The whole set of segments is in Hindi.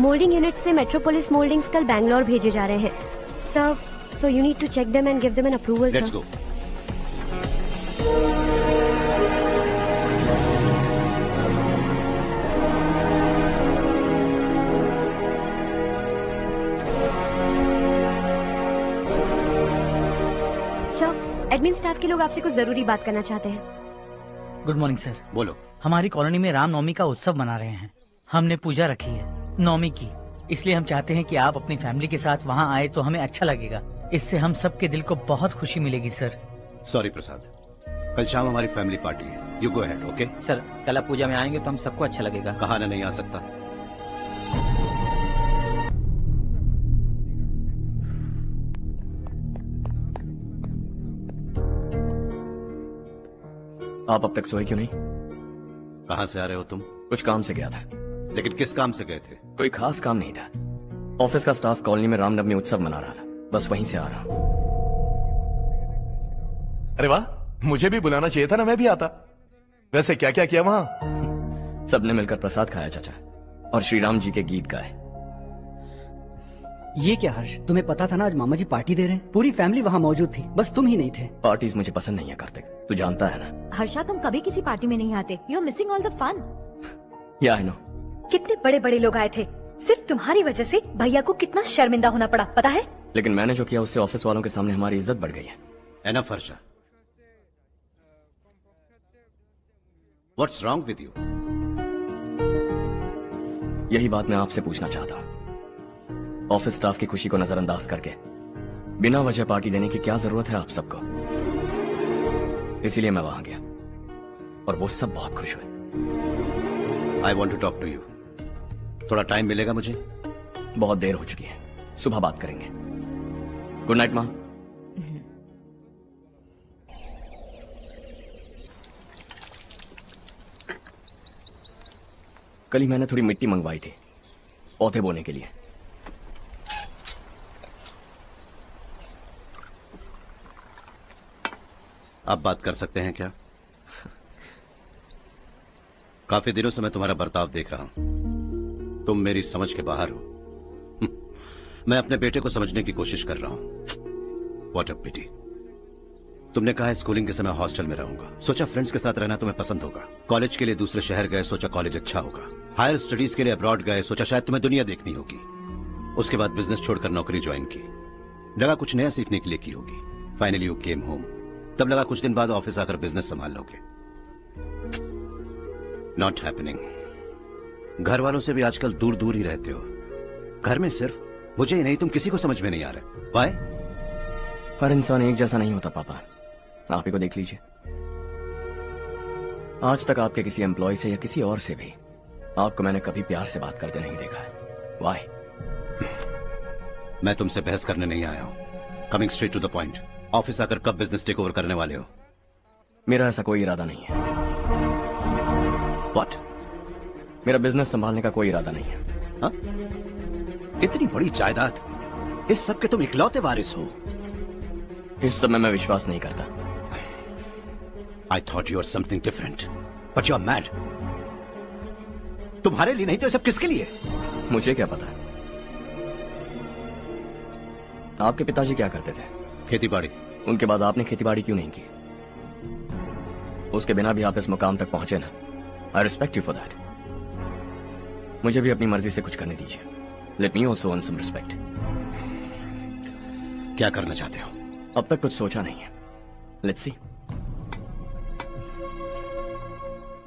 मोल्डिंग यूनिट से मेट्रोपोलिस मोल्डिंग्स कल बैंगलोर भेजे जा रहे हैं sir, so you need to check them and give them an approval. Let's go. Sir, admin staff के लोग आपसे कुछ जरूरी बात करना चाहते हैं। Good morning sir. बोलो। हमारी कॉलोनी में रामनवमी का उत्सव मना रहे हैं। हमने पूजा रखी है नवमी की, इसलिए हम चाहते हैं कि आप अपनी फैमिली के साथ वहाँ आए तो हमें अच्छा लगेगा। इससे हम सबके दिल को बहुत खुशी मिलेगी सर। सॉरी प्रसाद, कल शाम हमारी फैमिली पार्टी है। You go ahead. Okay sir, कल आप पूजा में आएंगे तो हम सबको अच्छा लगेगा। कहा ना नहीं आ सकता। आप अब तक सोए क्यों नहीं? कहाँ से आ रहे हो तुम? कुछ काम से गया था। लेकिन किस काम से गए थे? कोई खास काम नहीं था। ऑफिस का स्टाफ कॉलोनी में रामनवमी उत्सव मना रहा था, बस वहीं से आ रहा हूँ। अरे वाह, मुझे भी बुलाना चाहिए था ना, मैं भी आता। वैसे क्या क्या किया वहाँ? सबने मिलकर प्रसाद खाया चाचा, और श्री राम जी के गीत गाए। ये क्या हर्ष, तुम्हें पता था ना आज मामा जी पार्टी दे रहे हैं? पूरी फैमिली वहाँ मौजूद थी, बस तुम ही नहीं थे। पार्टीज मुझे पसंद नहीं है कार्तिक, तू जानता है ना। हर्षा, तुम कभी किसी पार्टी में नहीं आते। You are missing all the fun. Yeah I no. कितने बड़े बड़े लोग आए थे, सिर्फ तुम्हारी वजह से भैया को कितना शर्मिंदा होना पड़ा, पता है? लेकिन मैंने जो किया उससे ऑफिस वालों के सामने हमारी इज्जत बढ़ गई है। Enough Harsha, what's wrong with you? यही बात मैं आपसे पूछना चाहता हूँ। ऑफिस स्टाफ की खुशी को नजरअंदाज करके बिना वजह पार्टी देने की क्या जरूरत है आप सबको? इसीलिए मैं वहां गया और वो सब बहुत खुश हुए। I want to talk to you. थोड़ा टाइम मिलेगा मुझे? बहुत देर हो चुकी है, सुबह बात करेंगे। गुड नाइट माँ। कल ही मैंने थोड़ी मिट्टी मंगवाई थी पौधे बोने के लिए। आप बात कर सकते हैं क्या? काफी दिनों से मैं तुम्हारा बर्ताव देख रहा हूं। तुम मेरी समझ के बाहर हो। मैं अपने बेटे को समझने की कोशिश कर रहा हूं। व्हाट अ पिटी। तुमने कहा स्कूलिंग के समय हॉस्टल में रहूंगा, सोचा फ्रेंड्स के साथ रहना तुम्हें पसंद होगा। कॉलेज के लिए दूसरे शहर गए, सोचा कॉलेज अच्छा होगा। हायर स्टडीज के लिए अब्रॉड गए, सोचा शायद तुम्हें दुनिया देखनी होगी। उसके बाद बिजनेस छोड़कर नौकरी ज्वाइन की, लगा कुछ नया सीखने के लिए की होगी। फाइनली यू केम होम, तब लगा कुछ दिन बाद ऑफिस आकर बिजनेस संभाल लोगे। Not happening. घर वालों से भी आजकल दूर दूर ही रहते हो। घर में सिर्फ मुझे ही नहीं, तुम किसी को समझ में नहीं आ रहे। वाई? हर इंसान एक जैसा नहीं होता पापा, आप ही को देख लीजिए। आज तक आपके किसी एम्प्लॉय से या किसी और से भी आपको मैंने कभी प्यार से बात करते नहीं देखा है। वाई? मैं तुमसे बहस करने नहीं आया हूं। Coming straight to the point, office आकर कब बिजनेस टेक ओवर करने वाले हो? मेरा ऐसा कोई इरादा नहीं है। व्हाट? मेरा बिजनेस संभालने का कोई इरादा नहीं है। हा? इतनी बड़ी जायदाद, इस सब के तुम इकलौते वारिस हो। इस सब में मैं विश्वास नहीं करता। I thought you are something different, but you are mad. तुम्हारे लिए नहीं तो सब किसके लिए? मुझे क्या पता। आपके पिताजी क्या करते थे? खेतीबाड़ी। उनके बाद आपने खेतीबाड़ी क्यों नहीं की? उसके बिना भी आप इस मुकाम तक पहुंचे ना। I respect you for that. मुझे भी अपनी मर्जी से कुछ करने दीजिए। Let me also earn some respect. क्या करना चाहते हो? अब तक कुछ सोचा नहीं है। Let's see.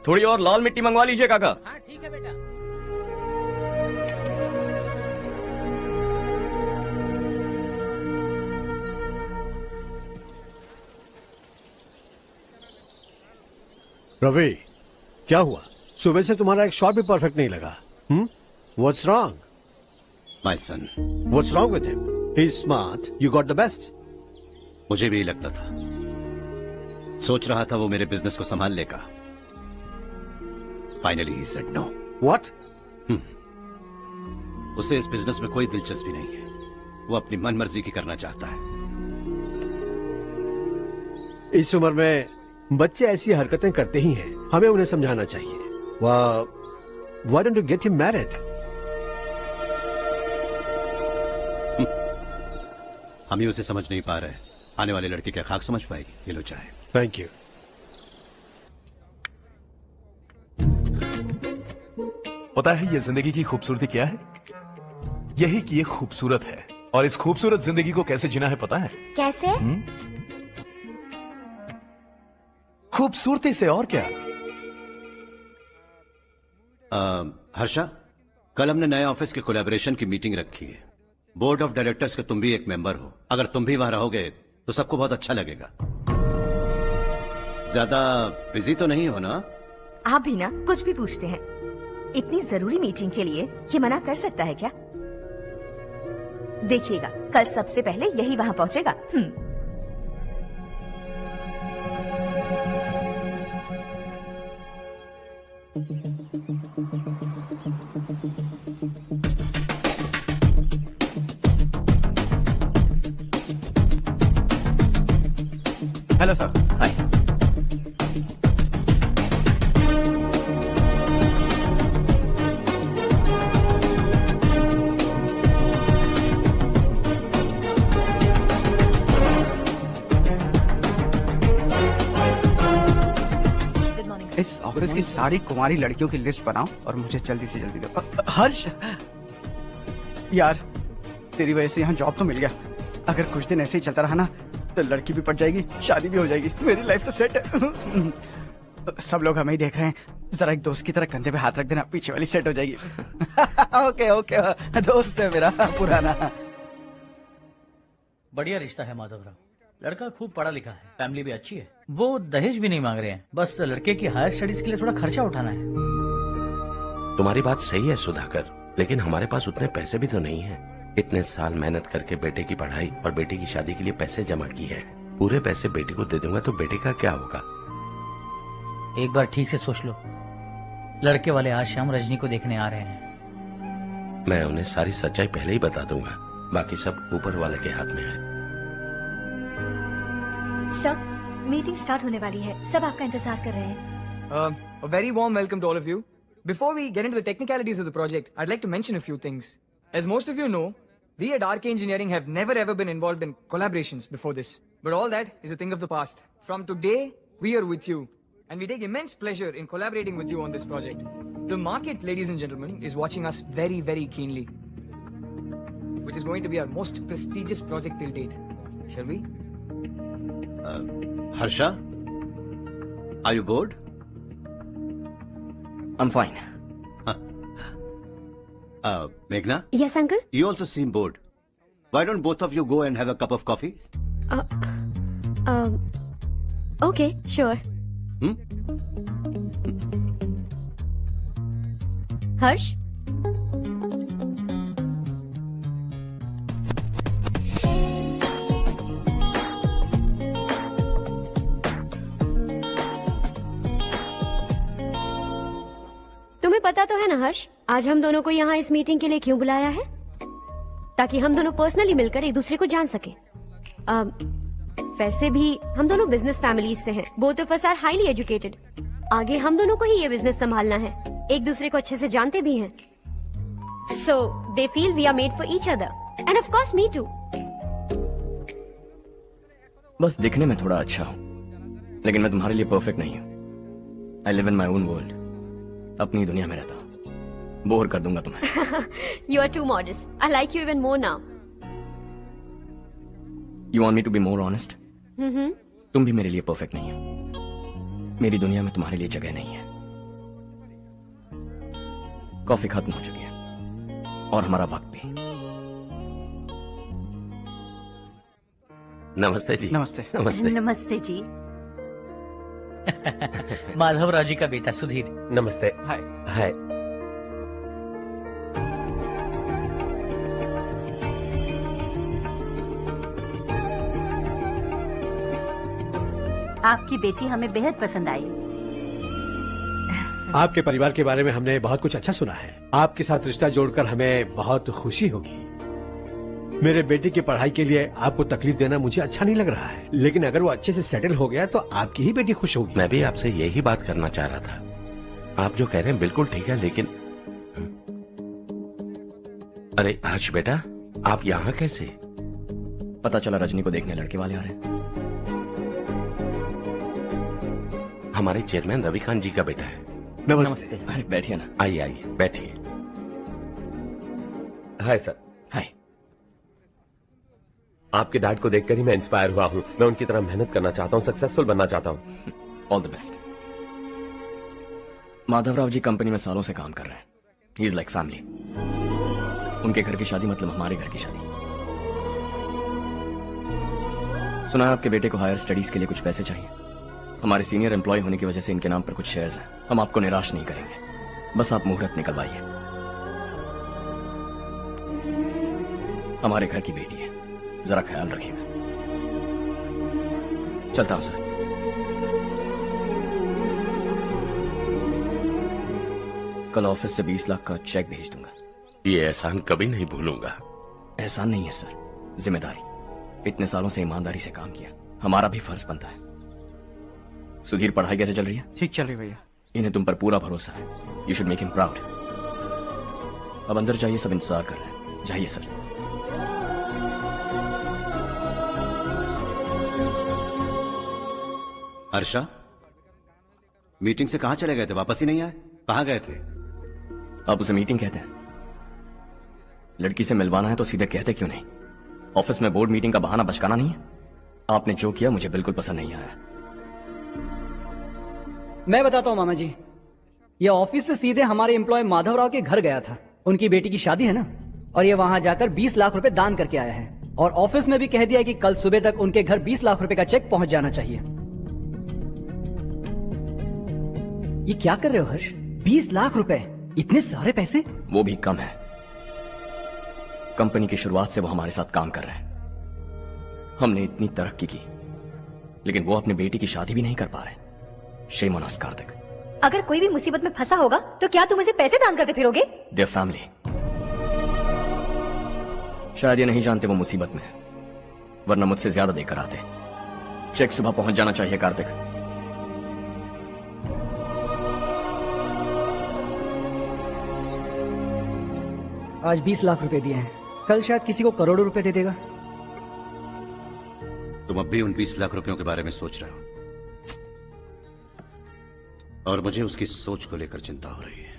थोड़ी और लाल मिट्टी मंगवा लीजिए काका। हाँ ठीक है बेटा। रवि, क्या हुआ? सुबह से तुम्हारा एक शॉट भी परफेक्ट नहीं लगा। What's wrong? My son. What's wrong with him? He's smart. You got the best. मुझे भी लगता था, सोच रहा था वो मेरे बिजनेस को संभाल लेगा। Finally he said no. What? उसे इस बिजनेस में कोई दिलचस्पी नहीं है। वो अपनी मनमर्जी की करना चाहता है। इस उम्र में बच्चे ऐसी हरकतें करते ही हैं, हमें उन्हें समझाना चाहिए। Why don't you get him married? हम ही उसे समझ नहीं पा रहे, आने वाली लड़की क्या खाक समझ पाएगी? ये लो चाहे। Thank you. पता है ये जिंदगी की खूबसूरती क्या है? यही कि ये खूबसूरत है, और इस खूबसूरत जिंदगी को कैसे जीना है पता है? कैसे? खूबसूरती से, और क्या। हर्षा, कल हमने नए ऑफिस के कोलैबोरेशन की मीटिंग रखी है। बोर्ड ऑफ डायरेक्टर्स के तुम भी एक मेंबर हो। अगर तुम भी वहां रहोगे तो सबको बहुत अच्छा लगेगा। ज्यादा बिजी तो नहीं हो ना? आप भी ना कुछ भी पूछते हैं। इतनी जरूरी मीटिंग के लिए ये मना कर सकता है क्या? देखिएगा कल सबसे पहले यही वहां पहुंचेगा। Hello sir. हाय। इस ऑफिस की सारी कुमारी लड़कियों की लिस्ट बनाओ और मुझे जल्दी से जल्दी दो। हर्ष, यार तेरी वजह से यहाँ जॉब तो मिल गया। अगर कुछ दिन ऐसे ही चलता रहा ना तो लड़की भी पट जाएगी, शादी भी हो जाएगी, मेरी लाइफ तो सेट है। सब लोग हमें ही देख रहे हैं, जरा एक दोस्त की तरह कंधे पे हाथ रख देना, पीछे वाली सेट हो जाएगी। ओके ओके, दोस्त है मेरा पुराना। बढ़िया रिश्ता है माधवराव। लड़का खूब पढ़ा लिखा है, फैमिली भी अच्छी है। वो दहेज भी नहीं मांग रहे हैं, बस लड़के की हायर स्टडीज के लिए थोड़ा खर्चा उठाना है। तुम्हारी बात सही है सुधाकर, लेकिन हमारे पास उतने पैसे भी तो नहीं है। इतने साल मेहनत करके बेटे की पढ़ाई और बेटे की शादी के लिए पैसे जमा किए हैं। पूरे पैसे बेटे को दे दूंगा तो बेटे का क्या होगा? एक बार ठीक से सोच लो। लड़के वाले आज शाम रजनी को देखने आ रहे हैं। मैं उन्हें सारी सच्चाई पहले ही बता दूंगा, बाकी सब ऊपर वाले के हाथ में है। सब मीटिंग स्टार्ट होने वाली है, सब आपका इंतजार कर रहे हैं। A very warm welcome to all of you. Before we get into the technicalities of the project, I'd like to mention a few things. As most of you know, we at RK Engineering have never ever been involved in collaborations before this. But all that is a thing of the past. From today, we are with you. And we take immense pleasure in collaborating with you on this project. The market, ladies and gentlemen, is watching us very, very keenly. Which is going to be our most prestigious project till date. Shall we? Harsha, are you bored? I'm fine. Meghna? Yes, uncle? You also seem bored. Why don't both of you go and have a cup of coffee? Okay, sure. Harsh? तुम्हें पता तो है ना हर्ष, आज हम दोनों को यहाँ इस मीटिंग के लिए क्यों बुलाया है? ताकि हम दोनों पर्सनली मिलकर एक दूसरे को जान सके। वैसे भी हम दोनों बिजनेस फैमिलीज से हैं। Both of us are highly educated. आगे हम दोनों को ही ये बिजनेस संभालना है। एक दूसरे को अच्छे से जानते भी हैं। So they feel we are made for each other and of course me too. बस दिखने में थोड़ा अच्छा हूँ, लेकिन मैं तुम्हारे लिए परफेक्ट नहीं हूँ। I live in my own world, अपनी दुनिया में रहता हूँ। बोर कर दूंगा तुम्हें। You are too modest. I like you even more now. You want me to be more honest? तुम भी मेरे लिए परफेक्ट नहीं हो। मेरी दुनिया में तुम्हारे लिए जगह नहीं है। कॉफी खत्म हो चुकी है और हमारा वक्त भी। नमस्ते जी। नमस्ते। नमस्ते। नमस्ते जी। माधवराव जी का बेटा सुधीर। नमस्ते। हाय। हाय। आपकी बेटी हमें बेहद पसंद आई। आपके परिवार के बारे में हमने बहुत कुछ अच्छा सुना है। आपके साथ रिश्ता जोड़कर हमें बहुत खुशी होगी। मेरे बेटे की पढ़ाई के लिए आपको तकलीफ देना मुझे अच्छा नहीं लग रहा है, लेकिन अगर वो अच्छे से सेटल हो गया तो आपकी ही बेटी खुश होगी। मैं भी आपसे यही बात करना चाह रहा था। आप जो कह रहे हैं बिल्कुल ठीक है, लेकिन अरे हर्ष बेटा, आप यहाँ कैसे? पता चला रजनी को देखने लड़के वाले आ रहे हैं। हमारे चेयरमैन रविकांत जी का बेटा है। नमस्ते। अरे बैठिए ना। आइए आइए बैठिए। Hi sir. हाय। आपके डैड को देखकर ही मैं इंस्पायर हुआ हूँ। मैं उनकी तरह मेहनत करना चाहता हूँ, सक्सेसफुल बनना चाहता हूँ। All the best. Madhavrao ji company में सालों से काम कर रहे हैं। He is like family. उनके घर की शादी मतलब हमारे घर की शादी। सुना है आपके बेटे को हायर स्टडीज के लिए कुछ पैसे चाहिए। हमारे सीनियर एम्प्लॉय होने की वजह से इनके नाम पर कुछ शेयर्स हैं। हम आपको निराश नहीं करेंगे, बस आप मुहूर्त निकलवाइए। हमारे घर की बेटी है, जरा ख्याल रखिएगा। चलता हूं सर। कल ऑफिस से 20 लाख का चेक भेज दूंगा। ये एहसान कभी नहीं भूलूंगा। एहसान नहीं है सर, जिम्मेदारी। इतने सालों से ईमानदारी से काम किया, हमारा भी फर्ज बनता है। सुधीर, पढ़ाई कैसे चल रही है? ठीक चल रही भैया। इन्हें तुम पर पूरा भरोसा है। You should make him proud. अब अंदर जाइए, सब इंतजार कर रहे हैं। जाइए सर। हर्षा, मीटिंग से कहां चले गए थे? वापस ही नहीं आए? कहां गए थे? आप उसे मीटिंग कहते हैं? लड़की से मिलवाना है तो सीधे कहते क्यों नहीं? ऑफिस में बोर्ड मीटिंग का बहाना बचकाना नहीं है। आपने जो किया मुझे बिल्कुल पसंद नहीं आया। मैं बताता हूँ मामा जी, ये ऑफिस से सीधे हमारे एम्प्लॉय माधवराव के घर गया था। उनकी बेटी की शादी है ना, और ये वहां जाकर 20 लाख रुपए दान करके आया है। और ऑफिस में भी कह दिया कि कल सुबह तक उनके घर 20 लाख रुपए का चेक पहुंच जाना चाहिए। ये क्या कर रहे हो हर्ष? 20 लाख रुपए, इतने सारे पैसे? वो भी कम है। कंपनी की शुरुआत से वो हमारे साथ काम कर रहे हैं। हमने इतनी तरक्की की, लेकिन वो अपनी बेटी की शादी भी नहीं कर पा रहे। Shame on us Kartik. अगर कोई भी मुसीबत में फंसा होगा तो क्या तुम उसे पैसे दान करते फिरोगे? Their family. शायद ये नहीं जानते वो मुसीबत में है, वरना मुझसे ज्यादा देकर आते। चेक सुबह पहुंच जाना चाहिए कार्तिक। आज 20 लाख रुपए दिए हैं, कल शायद किसी को करोड़ों रुपए दे देगा। तुम अब भी उन 20 लाख रुपयों के बारे में सोच रहे हो, और मुझे उसकी सोच को लेकर चिंता हो रही है।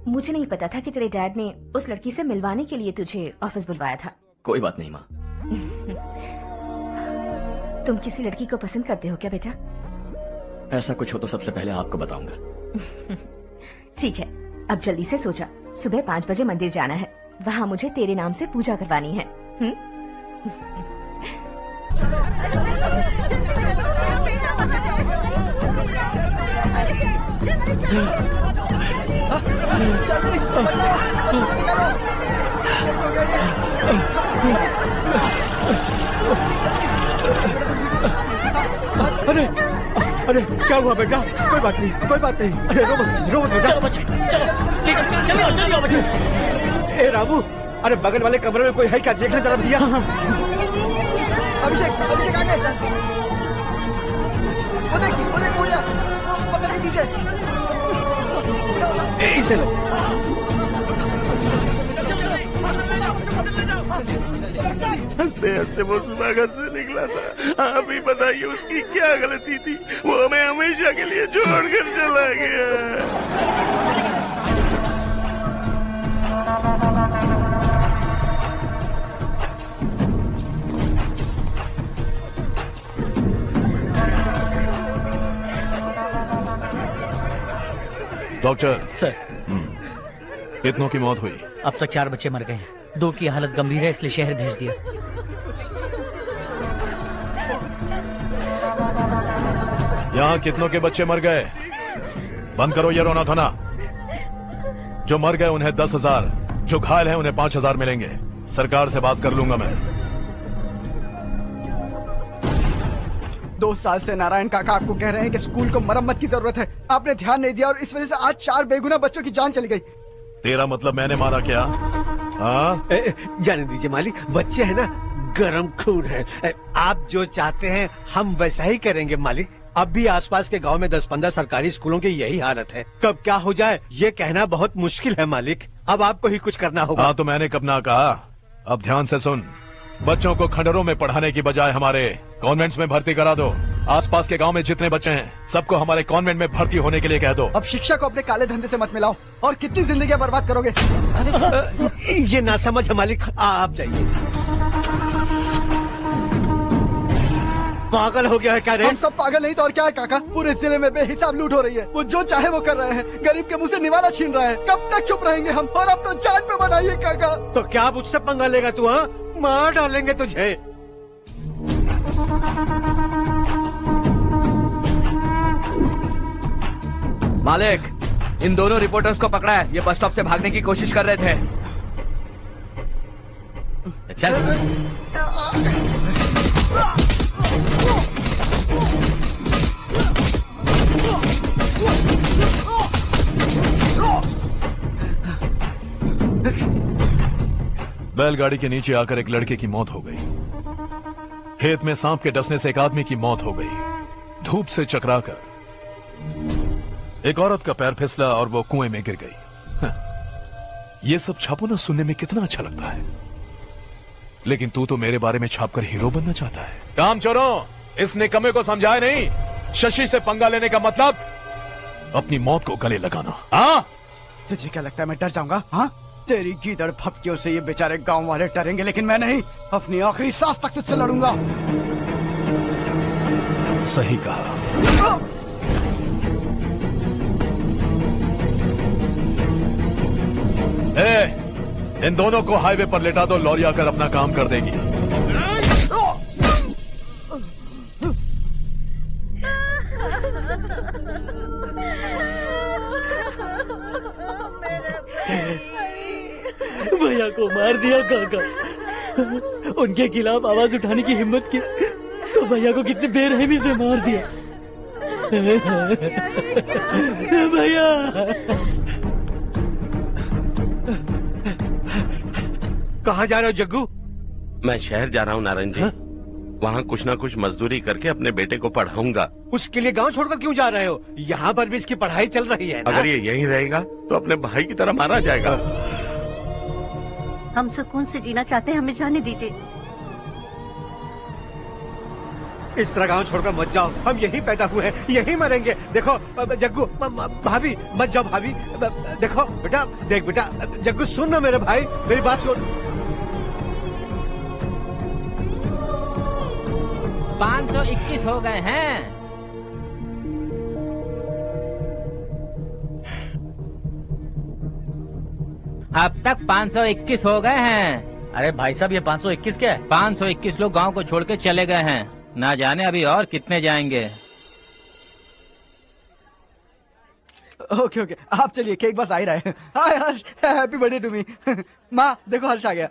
मुझे नहीं पता था कि तेरे डैड ने उस लड़की से मिलवाने के लिए तुझे ऑफिस बुलवाया था। कोई बात नहीं माँ। तुम किसी लड़की को पसंद करते हो क्या बेटा? ऐसा कुछ हो तो सबसे पहले आपको बताऊंगा। ठीक है, अब जल्दी से सो जा। सुबह 5 बजे मंदिर जाना है, वहाँ मुझे तेरे नाम से पूजा करवानी है। अरे अरे क्या हुआ बेटा? कोई बात नहीं, कोई बात नहीं। अरे रो मत बेटा। चलो बच्चे, चलो जल्दी आओ बच्चे। ए रामू, अरे बगल वाले कमरे में कोई है क्या? देखने जरा भैया। अभिषेक, अभिषेक आ गए। वो देख मुड़िया, वो पकड़ के नीचे। इसे लो। हंसते हंसते वो सुबह घर से निकला था। आप ही बताइए उसकी क्या गलती थी? वो हमें हमेशा के लिए छोड़कर चला गया। डॉक्टर सर, कितनों की मौत हुई? अब तक 4 बच्चे मर गए हैं। 2 की हालत गंभीर है, इसलिए शहर भेज दिया। यहाँ कितनों के बच्चे मर गए? बंद करो ये रोना धोना। जो मर गए उन्हें 10,000, जो घायल हैं उन्हें 5,000 मिलेंगे। सरकार से बात कर लूंगा मैं। 2 साल से नारायण काका आपको कह रहे हैं कि स्कूल को मरम्मत की जरूरत है। आपने ध्यान नहीं दिया और इस वजह से आज 4 बेगुनाह बच्चों की जान चली गई। तेरा मतलब मैंने मारा क्या? हाँ, जाने दीजिए मालिक, बच्चे हैं ना, गरम खून है। आप जो चाहते हैं हम वैसा ही करेंगे मालिक। अब भी आसपास के गांव में 10-15 सरकारी स्कूलों की यही हालत है। कब क्या हो जाए ये कहना बहुत मुश्किल है मालिक। अब आपको ही कुछ करना होगा। हाँ तो मैंने कब ना कहा। अब ध्यान से सुन, बच्चों को खंडरों में पढ़ाने की बजाय हमारे कॉन्वेंट्स में भर्ती करा दो। आसपास के गांव में जितने बच्चे हैं सबको हमारे कॉन्वेंट में भर्ती होने के लिए कह दो। अब शिक्षा को अपने काले धंधे से मत मिलाओ। और कितनी जिंदगियां बर्बाद करोगे। ये ना समझ है मालिक, आप जाइए। पागल हो गया है क्या रे? हम सब पागल नहीं तो और क्या है काका। पूरे जिले में बेहिसाब लूट हो रही है। वो जो चाहे वो कर रहे हैं। गरीब के मुंह से निवाला छीन रहा है। कब तक चुप रहेंगे हम? और अब तो जान पे बनाइए काका। तो क्या मुझसे पंगा लेगा तू? हाँ, मार डालेंगे तुझे। मालिक, इन दोनों रिपोर्टर्स को पकड़ा है। ये बस स्टॉप से भागने की कोशिश कर रहे थे। चल। बैलगाड़ी के नीचे आकर एक लड़के की मौत हो गई। खेत में सांप के डसने से एक आदमी की मौत हो गई। धूप से चकराकर एक औरत का पैर फिसला और वो कुएं में गिर गई। ये सब छापो ना सुनने में कितना अच्छा लगता है, लेकिन तू तो मेरे बारे में छापकर हीरो बनना चाहता है। काम चोरों, इस निकम्मे को समझाए नहीं। शशि से पंगा लेने का मतलब अपनी मौत को गले लगाना। हाँ, तुझे क्या लगता है मैं डर जाऊंगा? हाँ, तेरी गीदड़ फपकियों से ये बेचारे गांव वाले डरेंगे, लेकिन मैं नहीं। अपनी आखिरी सांस तक तुझसे लड़ूंगा। सही कहा। इन दोनों को हाईवे पर लेटा दो। लॉरी आकर अपना काम कर देगी। भैया को मार दिया काका। उनके खिलाफ आवाज उठाने की हिम्मत की तो भैया को कितनी बेरहमी से मार दिया। भैया कहाँ जा रहे हो जग्गू? मैं शहर जा रहा हूँ नारायण जी। वहाँ कुछ ना कुछ मजदूरी करके अपने बेटे को पढ़ाऊंगा। उसके लिए गांव छोड़कर क्यों जा रहे हो? यहाँ पर भी इसकी पढ़ाई चल रही है ना? अगर ये यहीं रहेगा तो अपने भाई की तरह मारा जाएगा। हम सुकून से जीना चाहते हैं, हमें जाने दीजिए। इस तरह गांव छोड़कर मत जाओ। हम यहीं पैदा हुए हैं, यहीं मरेंगे। देखो जग्गू, भाभी मत जाओ। भाभी देखो बेटा, देख बेटा, जग्गू सुन ना मेरे भाई, मेरी बात सुन। 521 हो गए हैं। अब तक 521 हो गए हैं। अरे भाई साहब, ये 521 क्या है? 521 लोग गांव को छोड़ के चले गए हैं। ना जाने अभी और कितने जाएंगे। ओके ओके, आप चलिए, केक बस आ ही रहा है। हाय हर्ष, हैप्पी बर्थडे टू मी। माँ देखो, हर्ष आ गया।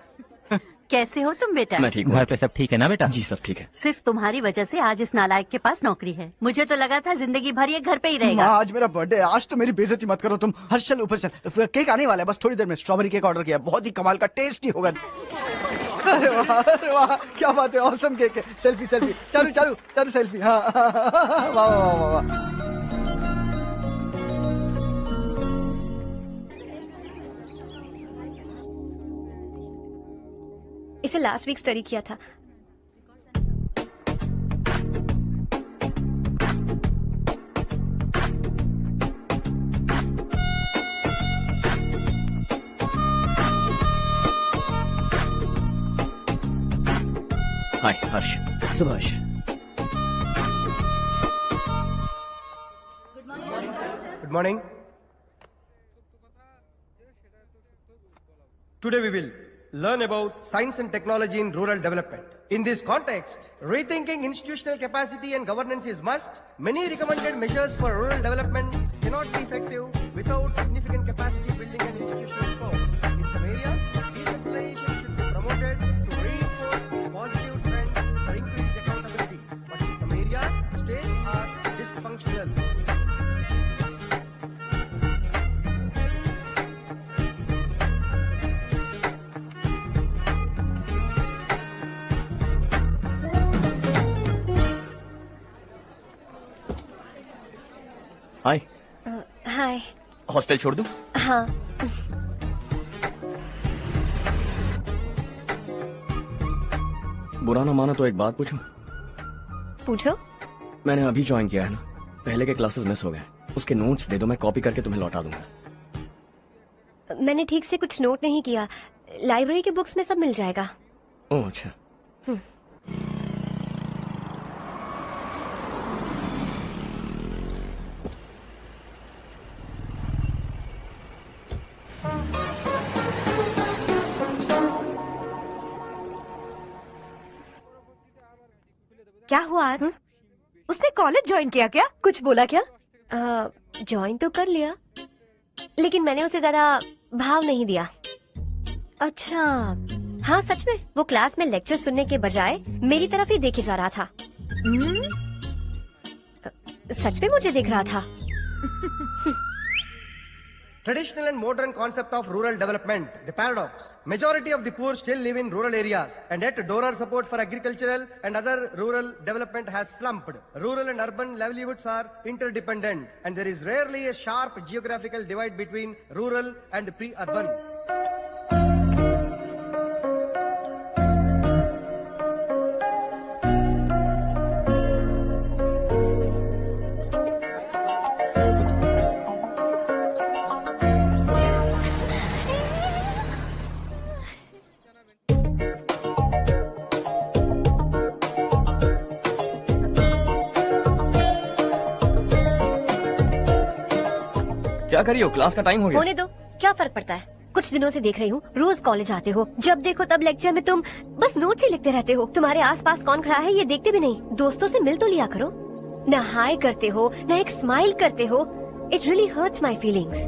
कैसे हो तुम बेटा? मैं ठीक हूँ। घर पे सब ठीक है ना बेटा? जी सब ठीक है। सिर्फ तुम्हारी वजह से आज इस नालायक के पास नौकरी है। मुझे तो लगा था जिंदगी भर ये घर पे ही रहेगा। माँ आज मेरा बर्थडे है, आज तो मेरी बेइज्जती मत करो तुम। हर्ष चल ऊपर चल, केक आने वाला है बस थोड़ी देर में। स्ट्रॉबेरी केक ऑर्डर किया, बहुत ही कमाल का टेस्टी होगा। अरे वाह, क्या बात है, ऑसम केक है। सेल्फी सेल्फी, चालू चालू चालू सेल्फी। हाँ वाह वाह वाह वाह। इसे लास्ट वीक स्टडी किया था। हाय हर्ष। Subhash. Good morning. Today we will learn about science and technology in rural development. In this context, rethinking institutional capacity and governance is must. Many recommended measures for rural development cannot be effective without significant capacity building and institutional support. In some areas, decentralization should be promoted to reinforce positive trends for increased accountability. But in some areas, states are dysfunctional. Hi. Hi. Hostel छोड़ दूं? हाँ। बुरा ना माना तो एक बात पूछूं? पूछो। मैंने अभी ज्वाइन किया है ना, पहले के क्लासेस मिस हो गए, उसके नोट्स दे दो, मैं कॉपी करके तुम्हें लौटा दूंगा। मैंने ठीक से कुछ नोट नहीं किया, लाइब्रेरी के बुक्स में सब मिल जाएगा। ओह अच्छा। क्या हुआ आज? उसने कॉलेज ज्वाइन किया क्या? कुछ बोला क्या? ज्वाइन तो कर लिया, लेकिन मैंने उसे ज्यादा भाव नहीं दिया। अच्छा। हाँ सच में, वो क्लास में लेक्चर सुनने के बजाय मेरी तरफ ही देखे जा रहा था। सच में मुझे देख रहा था। Traditional and modern concept of rural development, the paradox. Majority of the poor still live in rural areas, and yet donor support for agricultural and other rural development has slumped. Rural and urban livelihoods are interdependent, and there is rarely a sharp geographical divide between rural and pre-urban. क्या करिए, क्लास का टाइम हो गया। होने दो, क्या फर्क पड़ता है। कुछ दिनों से देख रही हूँ, रोज कॉलेज आते हो, जब देखो तब लेक्चर में तुम बस नोट्स ही लिखते रहते हो। तुम्हारे आसपास कौन खड़ा है ये देखते भी नहीं। दोस्तों से मिल तो लिया करो। न हाय करते हो, न एक स्माइल करते हो। It really hurts my feelings.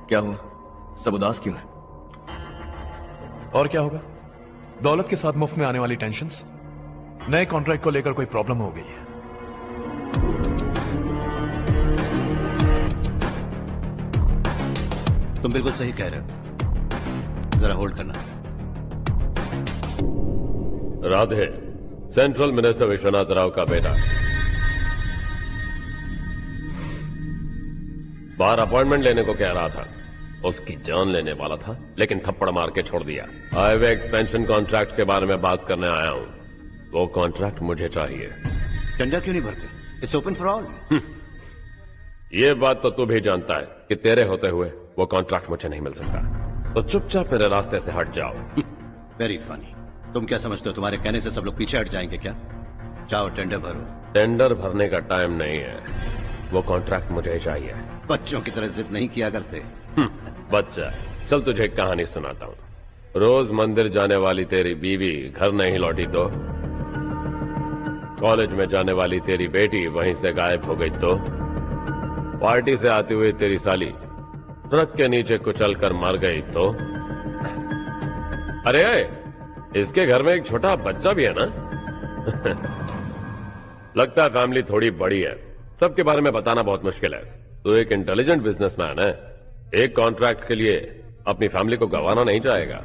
क्या हुआ, सब उदास क्यों है? और क्या होगा, दौलत के साथ मुफ्त में आने वाली टेंशन्स। नए कॉन्ट्रैक्ट को लेकर कोई प्रॉब्लम हो गई है। तुम बिल्कुल सही कह रहे हो, जरा होल्ड करना। राधे, सेंट्रल मिनिस्टर विश्वनाथ राव का बेटा, बाहर अपॉइंटमेंट लेने को कह रहा था। उसकी जान लेने वाला था, लेकिन थप्पड़ मार के छोड़ दिया। हाईवे एक्सपेंशन कॉन्ट्रैक्ट के बारे में बात करने आया हूं। वो कॉन्ट्रैक्ट मुझे चाहिए। टेंडर क्यों नहीं भरते? It's open for all. ये बात तो तू भी जानता है कि तेरे होते हुए वो कॉन्ट्रैक्ट मुझे नहीं मिल सकता, तो चुपचाप मेरे रास्ते से हट जाओ। Very funny. तुम क्या समझते हो, तुम्हारे कहने से सब लोग पीछे हट जाएंगे क्या? जाओ टेंडर भरो। टेंडर भरने का टाइम नहीं है, वो कॉन्ट्रैक्ट मुझे चाहिए। बच्चों की तरह जिद नहीं किया करते। बच्चा, चल तुझे एक कहानी सुनाता हूँ। रोज मंदिर जाने वाली तेरी बीवी घर नहीं लौटी तो, कॉलेज में जाने वाली तेरी बेटी वहीं से गायब हो गई तो, पार्टी से आती हुई तेरी साली ट्रक के नीचे कुचल कर मर गई तो। अरे इसके घर में एक छोटा बच्चा भी है ना। लगता है फैमिली थोड़ी बड़ी है, सबके बारे में बताना बहुत मुश्किल है। तो एक इंटेलिजेंट बिजनेसमैन है, एक कॉन्ट्रैक्ट के लिए अपनी फैमिली को गंवाना नहीं चाहेगा।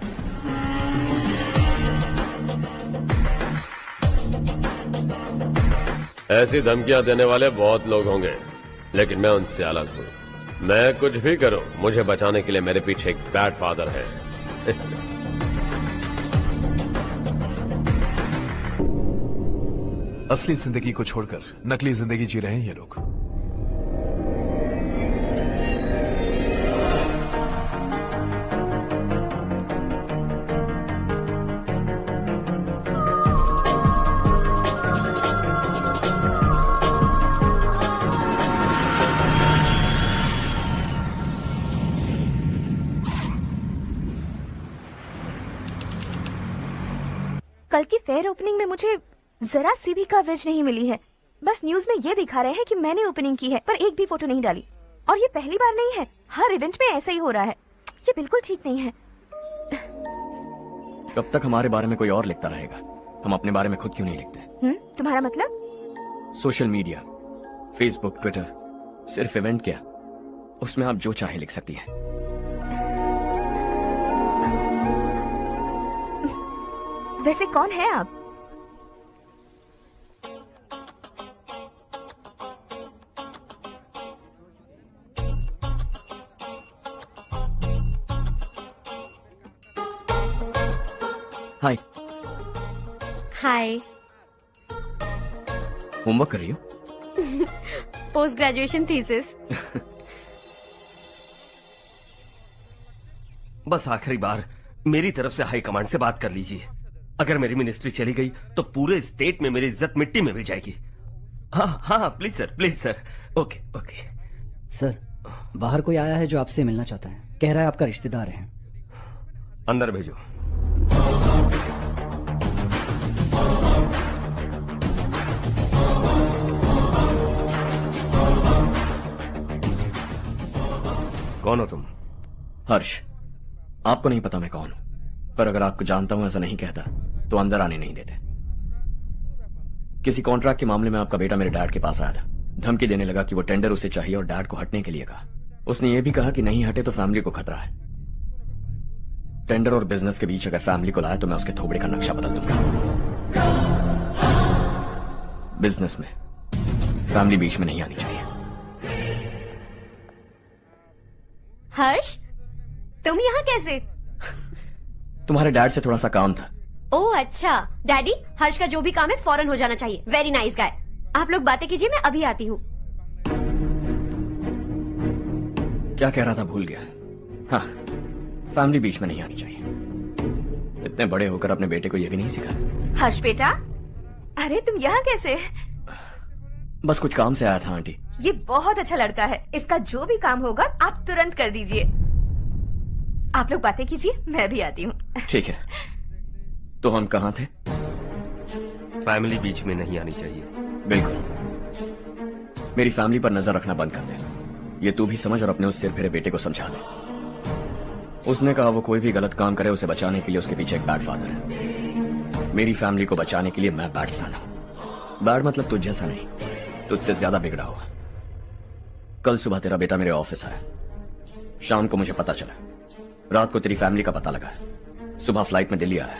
ऐसी धमकियां देने वाले बहुत लोग होंगे, लेकिन मैं उनसे अलग हूं। मैं कुछ भी करूं, मुझे बचाने के लिए मेरे पीछे एक बैड फादर है। असली जिंदगी को छोड़कर नकली जिंदगी जी रहे हैं ये लोग। कल की फेयर ओपनिंग में मुझे जरा सी भी कवरेज नहीं मिली है। बस न्यूज में ये दिखा रहे हैं कि मैंने ओपनिंग की है, पर एक भी फोटो नहीं डाली। और ये पहली बार नहीं है, हर इवेंट में ऐसा ही हो रहा है। ये बिल्कुल ठीक नहीं है। कब तक हमारे बारे में कोई और लिखता रहेगा? हम अपने बारे में खुद क्यों नहीं लिखते? तुम्हारा मतलब? सोशल मीडिया, फेसबुक, ट्विटर, सिर्फ इवेंट क्या, उसमें आप जो चाहे लिख सकती हैं। वैसे कौन है आप? हाय। हाय। होमवर्क कर रही हो? Post graduation thesis. बस आखिरी बार मेरी तरफ से हाई कमांड से बात कर लीजिए। अगर मेरी मिनिस्ट्री चली गई तो पूरे स्टेट में मेरी इज्जत मिट्टी में मिल जाएगी। हाँ हाँ please sir, please sir. Okay okay sir, बाहर कोई आया है जो आपसे मिलना चाहता है। कह रहा है आपका रिश्तेदार है। अंदर भेजो। कौन हो तुम? हर्ष। आपको नहीं पता मैं कौन हूं, पर अगर आपको जानता हूं ऐसा नहीं कहता तो अंदर आने नहीं देते। किसी कॉन्ट्रैक्ट के मामले में आपका बेटा मेरे डैड के पास आया था। धमकी देने लगा कि वो टेंडर उसे चाहिए और डैड को हटने के लिए कहा। उसने ये भी कहा कि नहीं हटे तो फैमिली को खतरा है। टेंडर और बिजनेस के बीच अगर फैमिली को लाया तो मैं उसके थोबड़े का नक्शा बदल दूंगा। बिजनेस में फैमिली बीच में नहीं आनी चाहिए। हर्ष, तुम यहाँ कैसे? तुम्हारे डैड से थोड़ा सा काम था। ओह अच्छा। डैडी, हर्ष का जो भी काम है फौरन हो जाना चाहिए। Very nice guy. आप लोग बातें कीजिए, मैं अभी आती हूँ। क्या कह रहा था भूल गया। हाँ, फैमिली बीच में नहीं आनी चाहिए। इतने बड़े होकर अपने बेटे को यह भी नहीं सिखाया। हर्ष बेटा, अरे तुम यहाँ कैसे? बस कुछ काम से आया था आंटी। ये बहुत अच्छा लड़का है। इसका जो भी काम होगा आप तुरंत कर दीजिए। आप लोग बातें कीजिए, मैं भी आती हूँ। ठीक है। तो हम कहाँ थे? फैमिली बीच में नहीं आनी चाहिए। बिल्कुल। मेरी फैमिली पर नजर रखना बंद कर दे। ये तू भी समझ और अपने उस सिर फिरे बेटे को समझा दे। उसने कहा वो कोई भी गलत काम करे उसे बचाने के लिए उसके पीछे एक बैड फादर है। मेरी फैमिली को बचाने के लिए मैं बैड सन हूं। बैड मतलब तुझ जैसा नहीं, तुझसे ज्यादा बिगड़ा हुआ। कल सुबह तेरा बेटा मेरे ऑफिस आया। शाम को मुझे पता चला। रात को तेरी फैमिली का पता लगा। सुबह फ्लाइट में दिल्ली आया।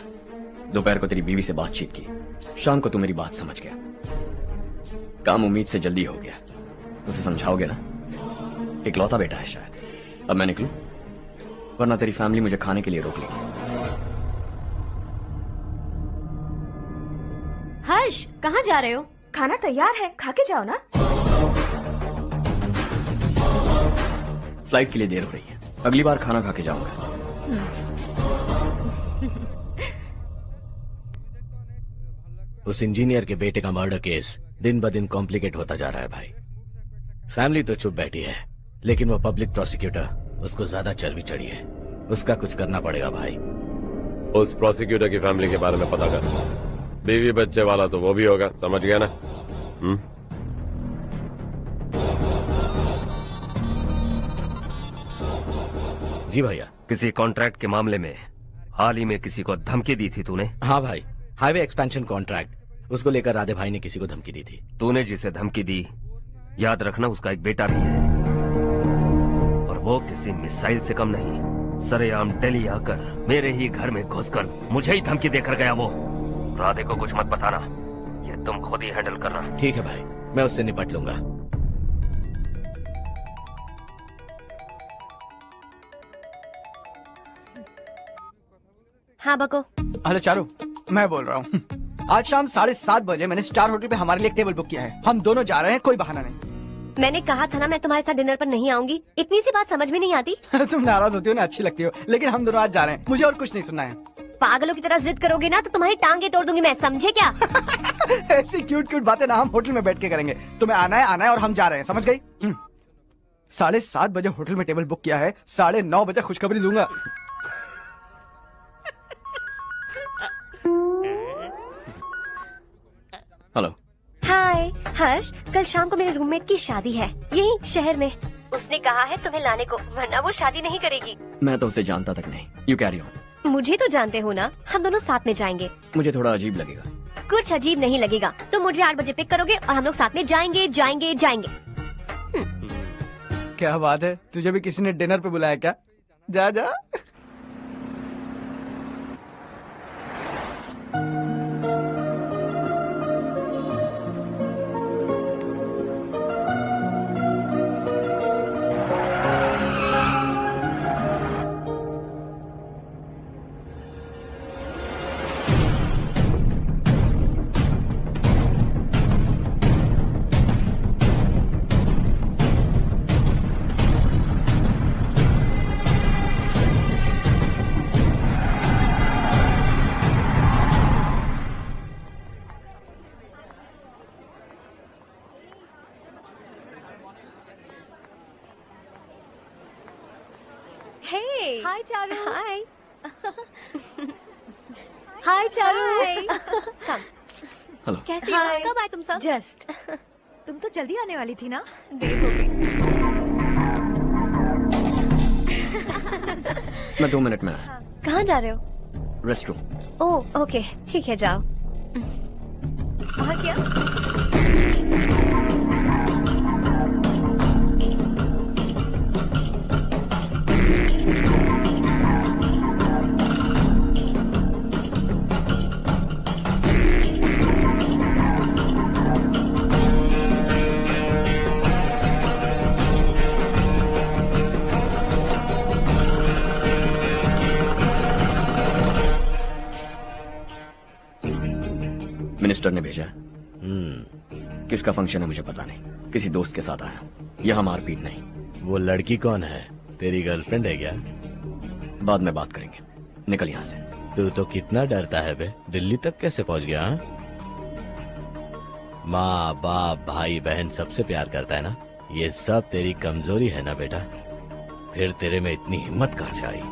दोपहर को तेरी बीवी से बातचीत की। शाम को तू मेरी बात समझ गया। काम उम्मीद से जल्दी हो गया। उसे समझाओगे ना? इकलौता बेटा है शायद। अब मैं निकलूं, वरना तेरी फैमिली मुझे खाने के लिए रोक लेगी। हर्ष, कहाँ जा रहे हो? खाना तैयार है, खा के जाओ ना। फ्लाइट के लिए देर हो रही है। अगली बार खाना खा के जाऊंगा। उस इंजीनियर के बेटे का मर्डर केस दिन ब दिन कॉम्प्लिकेट होता जा रहा है भाई। फैमिली तो चुप बैठी है, लेकिन वो पब्लिक प्रोसिक्यूटर, उसको ज्यादा चर्बी चढ़ी है। उसका कुछ करना पड़ेगा भाई। उस प्रोसिक्यूटर की फैमिली के बारे में पता कर। बीवी बच्चे वाला तो वो भी होगा, समझ गया ना? जी भैया। किसी कॉन्ट्रैक्ट के मामले में हाल ही में किसी को धमकी दी थी तूने? हाँ भाई, हाईवे एक्सपेंशन कॉन्ट्रैक्ट, उसको लेकर राधे भाई ने किसी को धमकी दी थी। तूने जिसे धमकी दी, याद रखना उसका एक बेटा भी है, और वो किसी मिसाइल से कम नहीं। सरेआम दिल्ली आकर मेरे ही घर में घुसकर मुझे ही धमकी देकर गया वो। राधे को कुछ मत बताना, ये तुम खुद ही हैंडल करना। ठीक है भाई, मैं उससे निपट लूंगा। हाँ बको। हेलो चारू, मैं बोल रहा हूँ। आज शाम 7:30 बजे मैंने स्टार होटल पे हमारे लिए एक टेबल बुक किया है। हम दोनों जा रहे हैं, कोई बहाना नहीं। मैंने कहा था ना मैं तुम्हारे साथ डिनर पर नहीं आऊंगी। इतनी सी बात समझ में नहीं आती? तुम नाराज होती हो ना, अच्छी लगती हो, लेकिन हम दोनों आज जा रहे हैं। मुझे और कुछ नहीं सुनना है। पागलों की तरह जिद करोगे ना तो तुम्हारी टांगे तोड़ दूंगी मैं, समझे क्या? ऐसी क्यूट क्यूट बातें ना हम होटल में बैठ के करेंगे। तुम्हें आना है और हम जा रहे हैं, समझ गई? 7:30 बजे होटल में टेबल बुक किया है, 9:30 बजे खुशखबरी दूंगा। हेलो। हाय हर्ष, कल शाम को मेरे रूममेट की शादी है यही शहर में। उसने कहा है तुम्हें लाने को, वरना वो शादी नहीं करेगी। मैं तो उसे जानता तक नहीं। You carry on. मुझे तो जानते हो ना, हम दोनों साथ में जाएंगे। मुझे थोड़ा अजीब लगेगा। कुछ अजीब नहीं लगेगा। तुम मुझे 8 बजे पिक करोगे और हम लोग साथ में जाएंगे जाएंगे जाएंगे। क्या बात है, तुझे भी किसी ने डिनर पे बुलाया क्या? जा जा। हाय चारू। हाय। हाय चारू। हेलो। कैसी हो? कब आए तुम सब? जस्ट। तुम तो जल्दी आने वाली थी ना? देर हो गई। मैं 2 मिनट में आया। कहाँ जा रहे हो? Rest room. ओह ओके, ठीक है जाओ। और क्या? मिनिस्टर ने भेजा। किसका फंक्शन है मुझे पता नहीं। किसी दोस्त के साथ आया हूँ। यहाँ मारपीट नहीं। वो लड़की कौन है? तेरी गर्लफ्रेंड है क्या? बाद में बात करेंगे। निकल यहाँ से। तू तो कितना डरता है बे। दिल्ली तक कैसे पहुँच गया? हाँ? माँ बाप भाई बहन सबसे प्यार करता है ना? ये सब तेरी कमजोरी है ना बेटा? फिर तेरे में इतनी हिम्मत कहाँ से आई?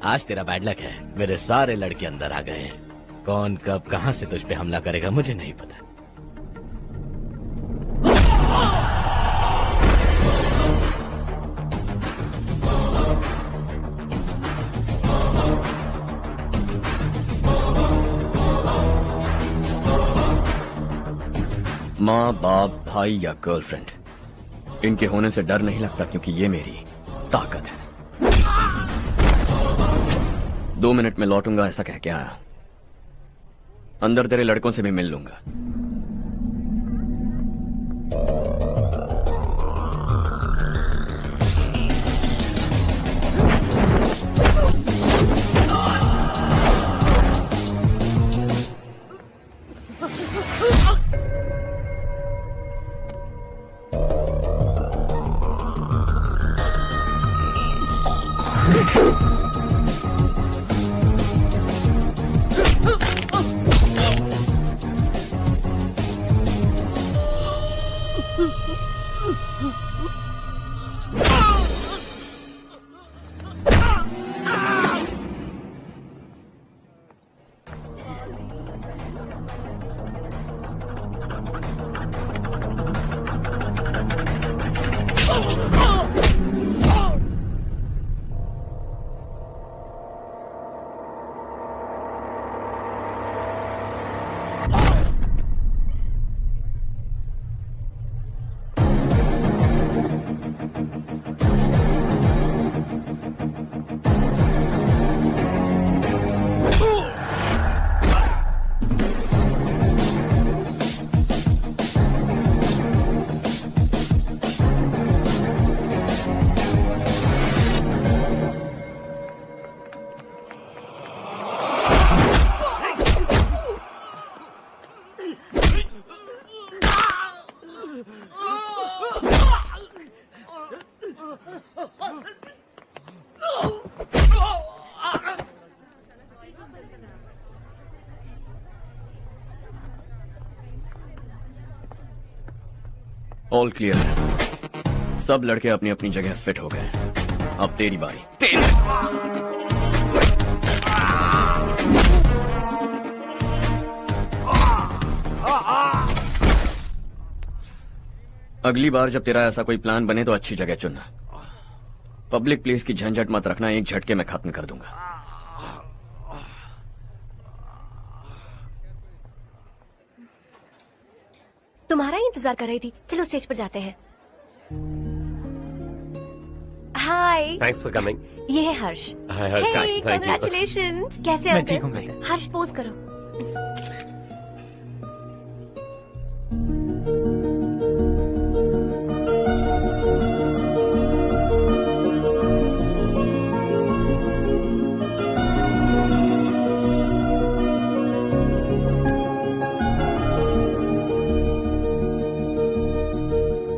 आज तेरा बैड लक है। मेरे सारे लड़के अंदर आ गए हैं। कौन कब कहां से तुझ पे हमला करेगा मुझे नहीं पता। माँ बाप भाई या गर्लफ्रेंड, इनके होने से डर नहीं लगता क्योंकि ये मेरी ताकत है। 2 मिनट में लौटूंगा ऐसा कह के आया। अंदर तेरे लड़कों से भी मिल लूंगा। ऑल क्लियर है। सब लड़के अपनी अपनी जगह फिट हो गए। अब तेरी बारी। अगली बार जब तेरा ऐसा कोई प्लान बने तो अच्छी जगह चुनना। पब्लिक प्लेस की झंझट मत रखना, एक झटके में खत्म कर दूंगा। तुम्हारा ही इंतजार कर रही थी। चलो स्टेज पर जाते हैं। हाय। Thanks for coming. ये है Harsh. Hi Harsh, thank you. Congratulations. कैसे हो मैं ठीक हूँ अंकल? हर्ष पोज करो।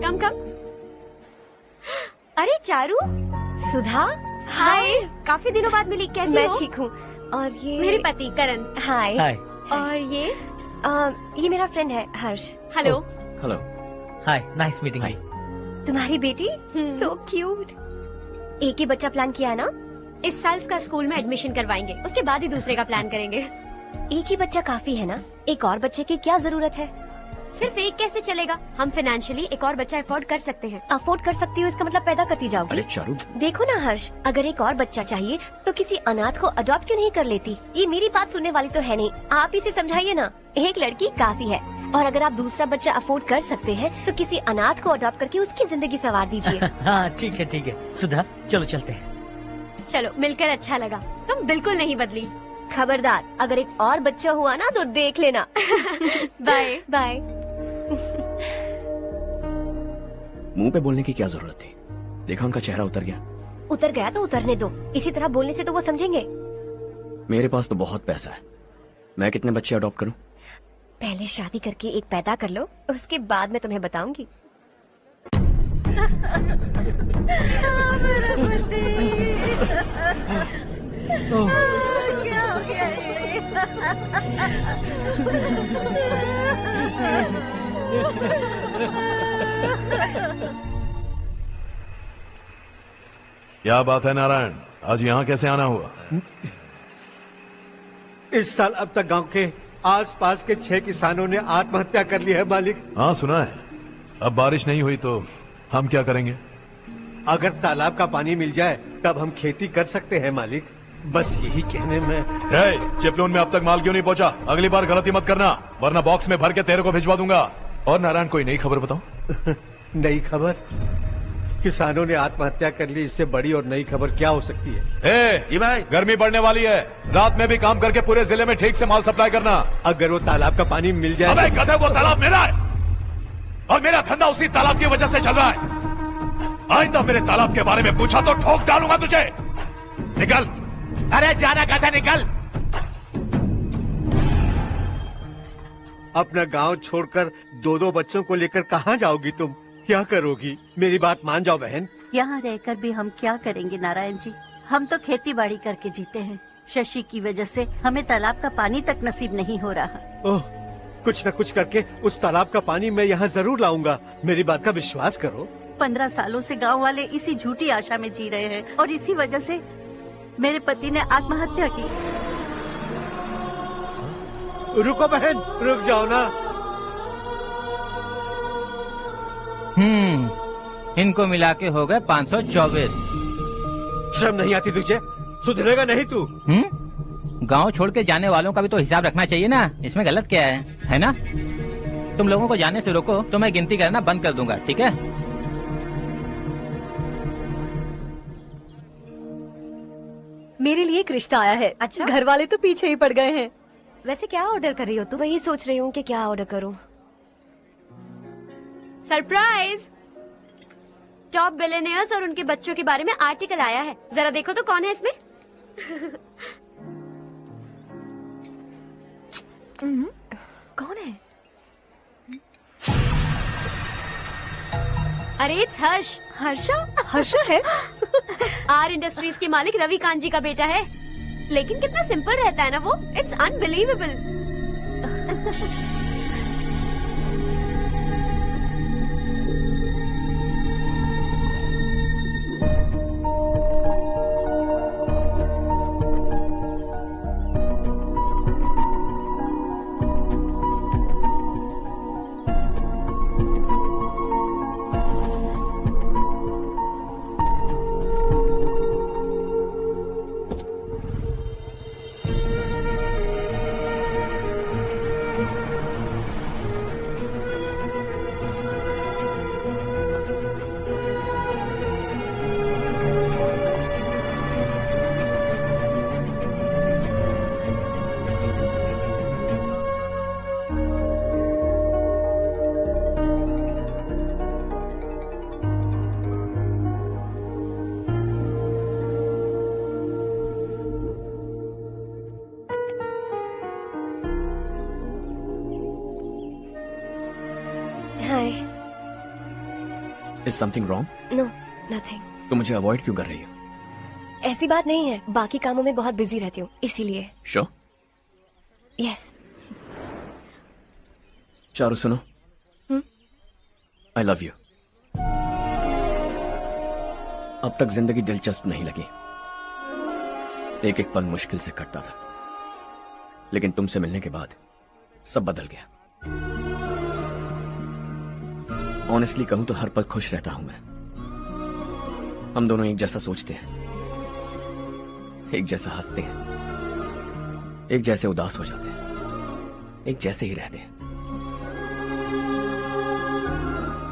कम कम। अरे चारू। सुधा। हाय। काफी दिनों बाद मिली, कैसी मैं हो? ठीक हूँ। और ये मेरे पति करण। हाय। हाय। और ये मेरा फ्रेंड है Harsh. Hello. Hello. Hi, nice meeting you. तुम्हारी बेटी सो क्यूट। एक ही बच्चा प्लान किया है ना? इस साल इसका स्कूल में एडमिशन करवाएंगे, उसके बाद ही दूसरे का प्लान करेंगे। एक ही बच्चा काफी है ना? एक और बच्चे की क्या जरूरत है? सिर्फ एक कैसे चलेगा? हम फाइनेंशियली एक और बच्चा अफोर्ड कर सकते हैं। अफोर्ड कर सकती हो इसका मतलब पैदा करती जाओगी? अरे चारू, देखो ना हर्ष, अगर एक और बच्चा चाहिए तो किसी अनाथ को अडॉप्ट क्यों नहीं कर लेती? ये मेरी बात सुनने वाली तो है नहीं, आप इसे समझाइए ना। एक लड़की काफी है, और अगर आप दूसरा बच्चा अफोर्ड कर सकते हैं तो किसी अनाथ को अडॉप्ट करके उसकी जिंदगी संवार दीजिए। हाँ ठीक है ठीक है। सुधा चलो चलते हैं। चलो, मिलकर अच्छा लगा। तुम बिल्कुल नहीं बदली। खबरदार, अगर एक और बच्चा हुआ ना तो देख लेना। Bye bye. मुंह पे बोलने की क्या जरूरत थी? देखा उनका चेहरा उतर गया। उतर गया तो उतरने दो, इसी तरह बोलने से तो वो समझेंगे। मेरे पास तो बहुत पैसा है, मैं कितने बच्चे अडॉप्ट करूं? पहले शादी करके एक पैदा कर लो, उसके बाद मैं तुम्हें बताऊंगी। क्या हो गया क्या बात है नारायण, आज यहाँ कैसे आना हुआ? इस साल अब तक गांव के आसपास के 6 किसानों ने आत्महत्या कर ली है मालिक। हाँ सुना है। अब बारिश नहीं हुई तो हम क्या करेंगे? अगर तालाब का पानी मिल जाए तब हम खेती कर सकते हैं मालिक। बस यही कहने में। चिपलून में अब तक माल क्यों नहीं पहुंचा? अगली बार गलती मत करना, वरना बॉक्स में भर के तेरे को भिजवा दूंगा। और नारायण, कोई नई खबर बताओ। नई खबर? किसानों ने आत्महत्या कर ली, इससे बड़ी और नई खबर क्या हो सकती है? ये भाई, गर्मी बढ़ने वाली है, रात में भी काम करके पूरे जिले में ठीक से माल सप्लाई करना। अगर वो तालाब का पानी मिल जाए। अबे गधे, वो तालाब मेरा है और मेरा धंधा उसी तालाब की वजह से चल रहा है। आइंदा मेरे तालाब के बारे में पूछा तो ठोक डालूंगा तुझे। निकल। अरे जाना गधा, निकल। अपना गांव छोड़कर 2-2 बच्चों को लेकर कहाँ जाओगी तुम? क्या करोगी? मेरी बात मान जाओ बहन। यहाँ रहकर भी हम क्या करेंगे नारायण जी? हम तो खेती बाड़ी करके जीते हैं। शशि की वजह से हमें तालाब का पानी तक नसीब नहीं हो रहा। ओह, कुछ न कुछ करके उस तालाब का पानी मैं यहाँ जरूर लाऊंगा। मेरी बात का विश्वास करो। 15 सालों से गांव वाले इसी झूठी आशा में जी रहे हैं और इसी वजह से मेरे पति ने आत्महत्या की। रुको बहन, रुक जाओ ना। इनको मिला के हो गए 524। शर्म नहीं आती तुझे? सुधरेगा नहीं तू? गांव छोड़ के जाने वालों का भी तो हिसाब रखना चाहिए ना। इसमें गलत क्या है ना? तुम लोगों को जाने से रोको तो मैं गिनती करना बंद कर दूंगा, ठीक है? मेरे लिए एक रिश्ता आया है। अच्छा? घर वाले तो पीछे ही पड़ गए हैं। वैसे क्या ऑर्डर कर रही हो तू? वही सोच रही हूँ कि क्या ऑर्डर करूँ। सरप्राइज! टॉप बिलियनियर्स और उनके बच्चों के बारे में आर्टिकल आया है। जरा देखो तो कौन है इसमें। कौन है? अरे इट्स हर्ष। हर्षा? हर्षा है? आर इंडस्ट्रीज के मालिक रवि कांत जी का बेटा है। लेकिन कितना सिंपल रहता है ना वो। It's unbelievable. Is something wrong? No, nothing. तो मुझे अवॉइड क्यों कर रही हो? ऐसी बात नहीं है, बाकी कामों में बहुत बिजी रहती हूँ इसीलिए। श्योर? यस। चारू सुनो, आई लव यू। अब तक जिंदगी दिलचस्प नहीं लगी, एक एक पल मुश्किल से कटता था, लेकिन तुमसे मिलने के बाद सब बदल गया। ऑनेस्टली कहूं तो हर पल खुश रहता हूं मैं। हम दोनों एक जैसा सोचते हैं, एक जैसा हंसते हैं, एक जैसे उदास हो जाते हैं, एक जैसे ही रहते हैं।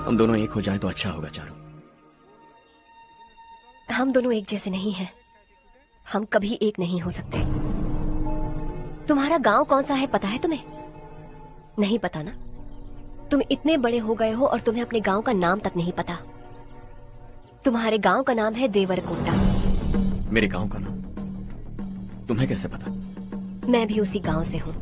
हम दोनों एक हो जाएं तो अच्छा होगा चारू। हम दोनों एक जैसे नहीं हैं, हम कभी एक नहीं हो सकते। तुम्हारा गांव कौन सा है पता है तुम्हें? नहीं पता ना? तुम इतने बड़े हो गए हो और तुम्हें अपने गांव का नाम तक नहीं पता। तुम्हारे गांव का नाम है देवरकोटा। मेरे गांव का नाम तुम्हें कैसे पता? मैं भी उसी गांव से हूँ।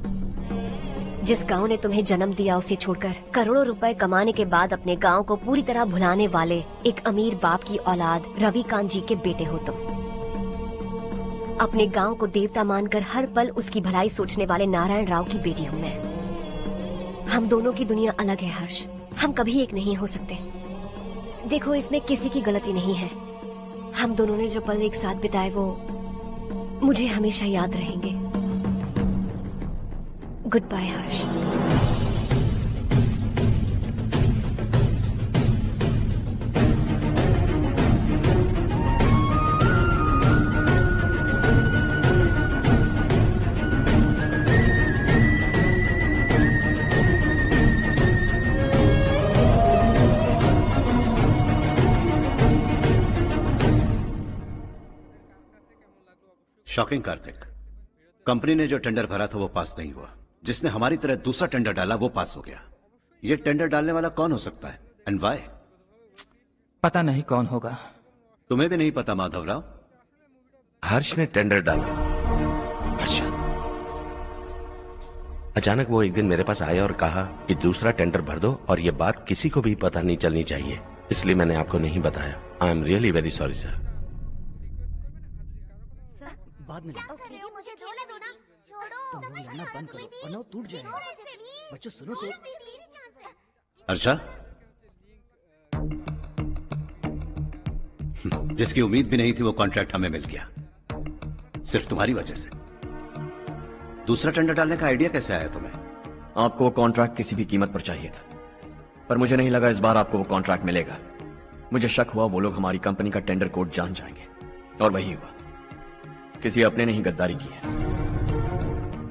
जिस गांव ने तुम्हें जन्म दिया उसे छोड़कर करोड़ों रुपए कमाने के बाद अपने गांव को पूरी तरह भुलाने वाले एक अमीर बाप की औलाद रविकांत जी के बेटे हो तुम। अपने गांव को देवता मानकर हर पल उसकी भलाई सोचने वाले नारायण राव की बेटी हूँ मैं। हम दोनों की दुनिया अलग है हर्ष, हम कभी एक नहीं हो सकते। देखो इसमें किसी की गलती नहीं है। हम दोनों ने जो पल एक साथ बिताए वो मुझे हमेशा याद रहेंगे। गुड बाय हर्ष। शॉकिंग कार्तिक, कंपनी ने जो टेंडर भरा था वो पास नहीं हुआ। जिसने हमारी तरह दूसरा टेंडर डाला वो पास हो गया। ये टेंडर डालने वाला कौन हो सकता है एंड व्हाई? पता नहीं कौन होगा। तुम्हें भी नहीं पता माधवराव? हर्ष ने टेंडर डाला। अच्छा। अचानक वो एक दिन मेरे पास आया और कहा कि दूसरा टेंडर भर दो और ये बात किसी को भी पता नहीं चलनी चाहिए, इसलिए मैंने आपको नहीं बताया। I am really very sorry sir. बाद में मुझे खेलने दो ना। तुम लोग लाना बंद करो वरना वो टूट जाएगा। बच्चों सुनो तो। अर्षा, जिसकी उम्मीद भी नहीं थी वो कॉन्ट्रैक्ट हमें मिल गया, सिर्फ तुम्हारी वजह से। दूसरा टेंडर डालने का आइडिया कैसे आया तुम्हें? आपको वो कॉन्ट्रैक्ट किसी भी कीमत पर चाहिए था, पर मुझे नहीं लगा इस बार आपको वो कॉन्ट्रैक्ट मिलेगा। मुझे शक हुआ वो लोग हमारी कंपनी का टेंडर कोड जान जाएंगे, और वही हुआ। किसी अपने ने ही गद्दारी की है।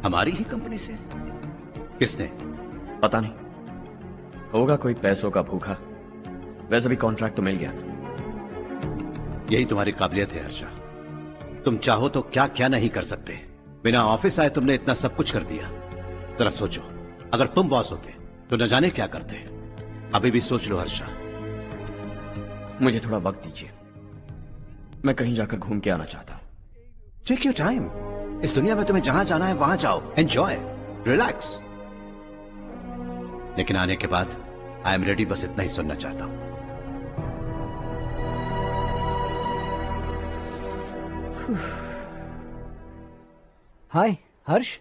हमारी ही कंपनी से? किसने? पता नहीं, होगा कोई पैसों का भूखा। वैसे भी कॉन्ट्रैक्ट तो मिल गया ना। यही तुम्हारी काबिलियत है हर्षा, तुम चाहो तो क्या क्या नहीं कर सकते। बिना ऑफिस आए तुमने इतना सब कुछ कर दिया। जरा सोचो, अगर तुम बॉस होते तो न जाने क्या करते। अभी भी सोच लो हर्षा। मुझे थोड़ा वक्त दीजिए, मैं कहीं जाकर घूम के आना चाहता हूं। Take your time. इस दुनिया में तुम्हें जहां जाना है वहां जाओ, एंजॉय, रिलैक्स। लेकिन आने के बाद आई एम रेडी, बस इतना ही सुनना चाहता हूं। हाय हर्ष,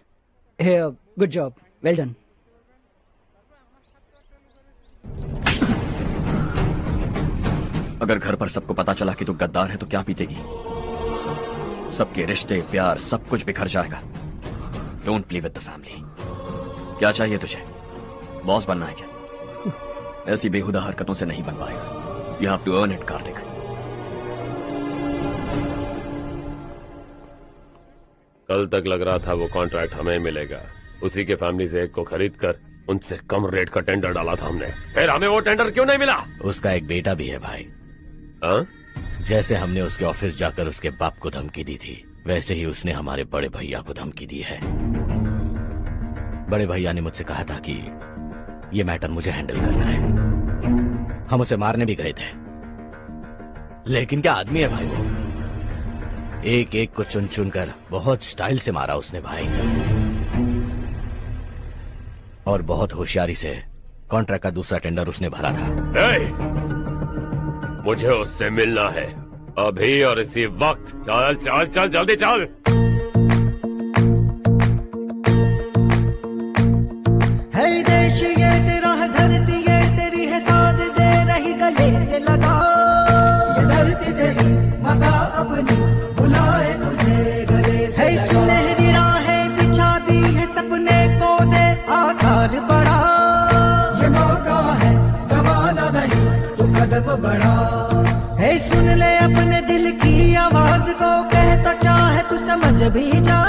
गुड जॉब, वेल डन। अगर घर पर सबको पता चला कि तू गद्दार है तो क्या पीतेगी? सबके रिश्ते, प्यार, सब कुछ बिखर जाएगा। Don't play with the family. क्या चाहिए तुझे? बॉस बनना है क्या? ऐसी बेहुदा हरकतों से नहीं बन पाएगा। You have to earn it Kartik. कल तक लग रहा था वो कॉन्ट्रैक्ट हमें मिलेगा। उसी के फैमिली से एक को खरीद कर उनसे कम रेट का टेंडर डाला था हमने, फिर हमें वो टेंडर क्यों नहीं मिला? उसका एक बेटा भी है भाई। हाँ? जैसे हमने उसके ऑफिस जाकर उसके बाप को धमकी दी थी, वैसे ही उसने हमारे बड़े भैया को धमकी दी है। बड़े भैया ने मुझसे कहा था कि ये मैटर मुझे हैंडल करना है। हम उसे मारने भी गए थे, लेकिन क्या आदमी है भाई वो। एक एक को चुन चुन कर बहुत स्टाइल से मारा उसने भाई, और बहुत होशियारी से कॉन्ट्रैक्ट का दूसरा टेंडर उसने भरा था। मुझे उससे मिलना है अभी और इसी वक्त। चल चल चल जल्दी चल। है देश ये तेरा है, धरती ये तेरी है, साथ दे रही गले से लगा। ये धरती तेरी माता अपनी बुलाए तुझे गले से लगा। सुनहरी राहें बिछा दी है, सपने को दे आकार बड़ा। ये मौका है गवाना नहीं, तू कदम बढ़ा। है सुन ले अपने दिल की आवाज को, कहता क्या है तू समझ भी जा।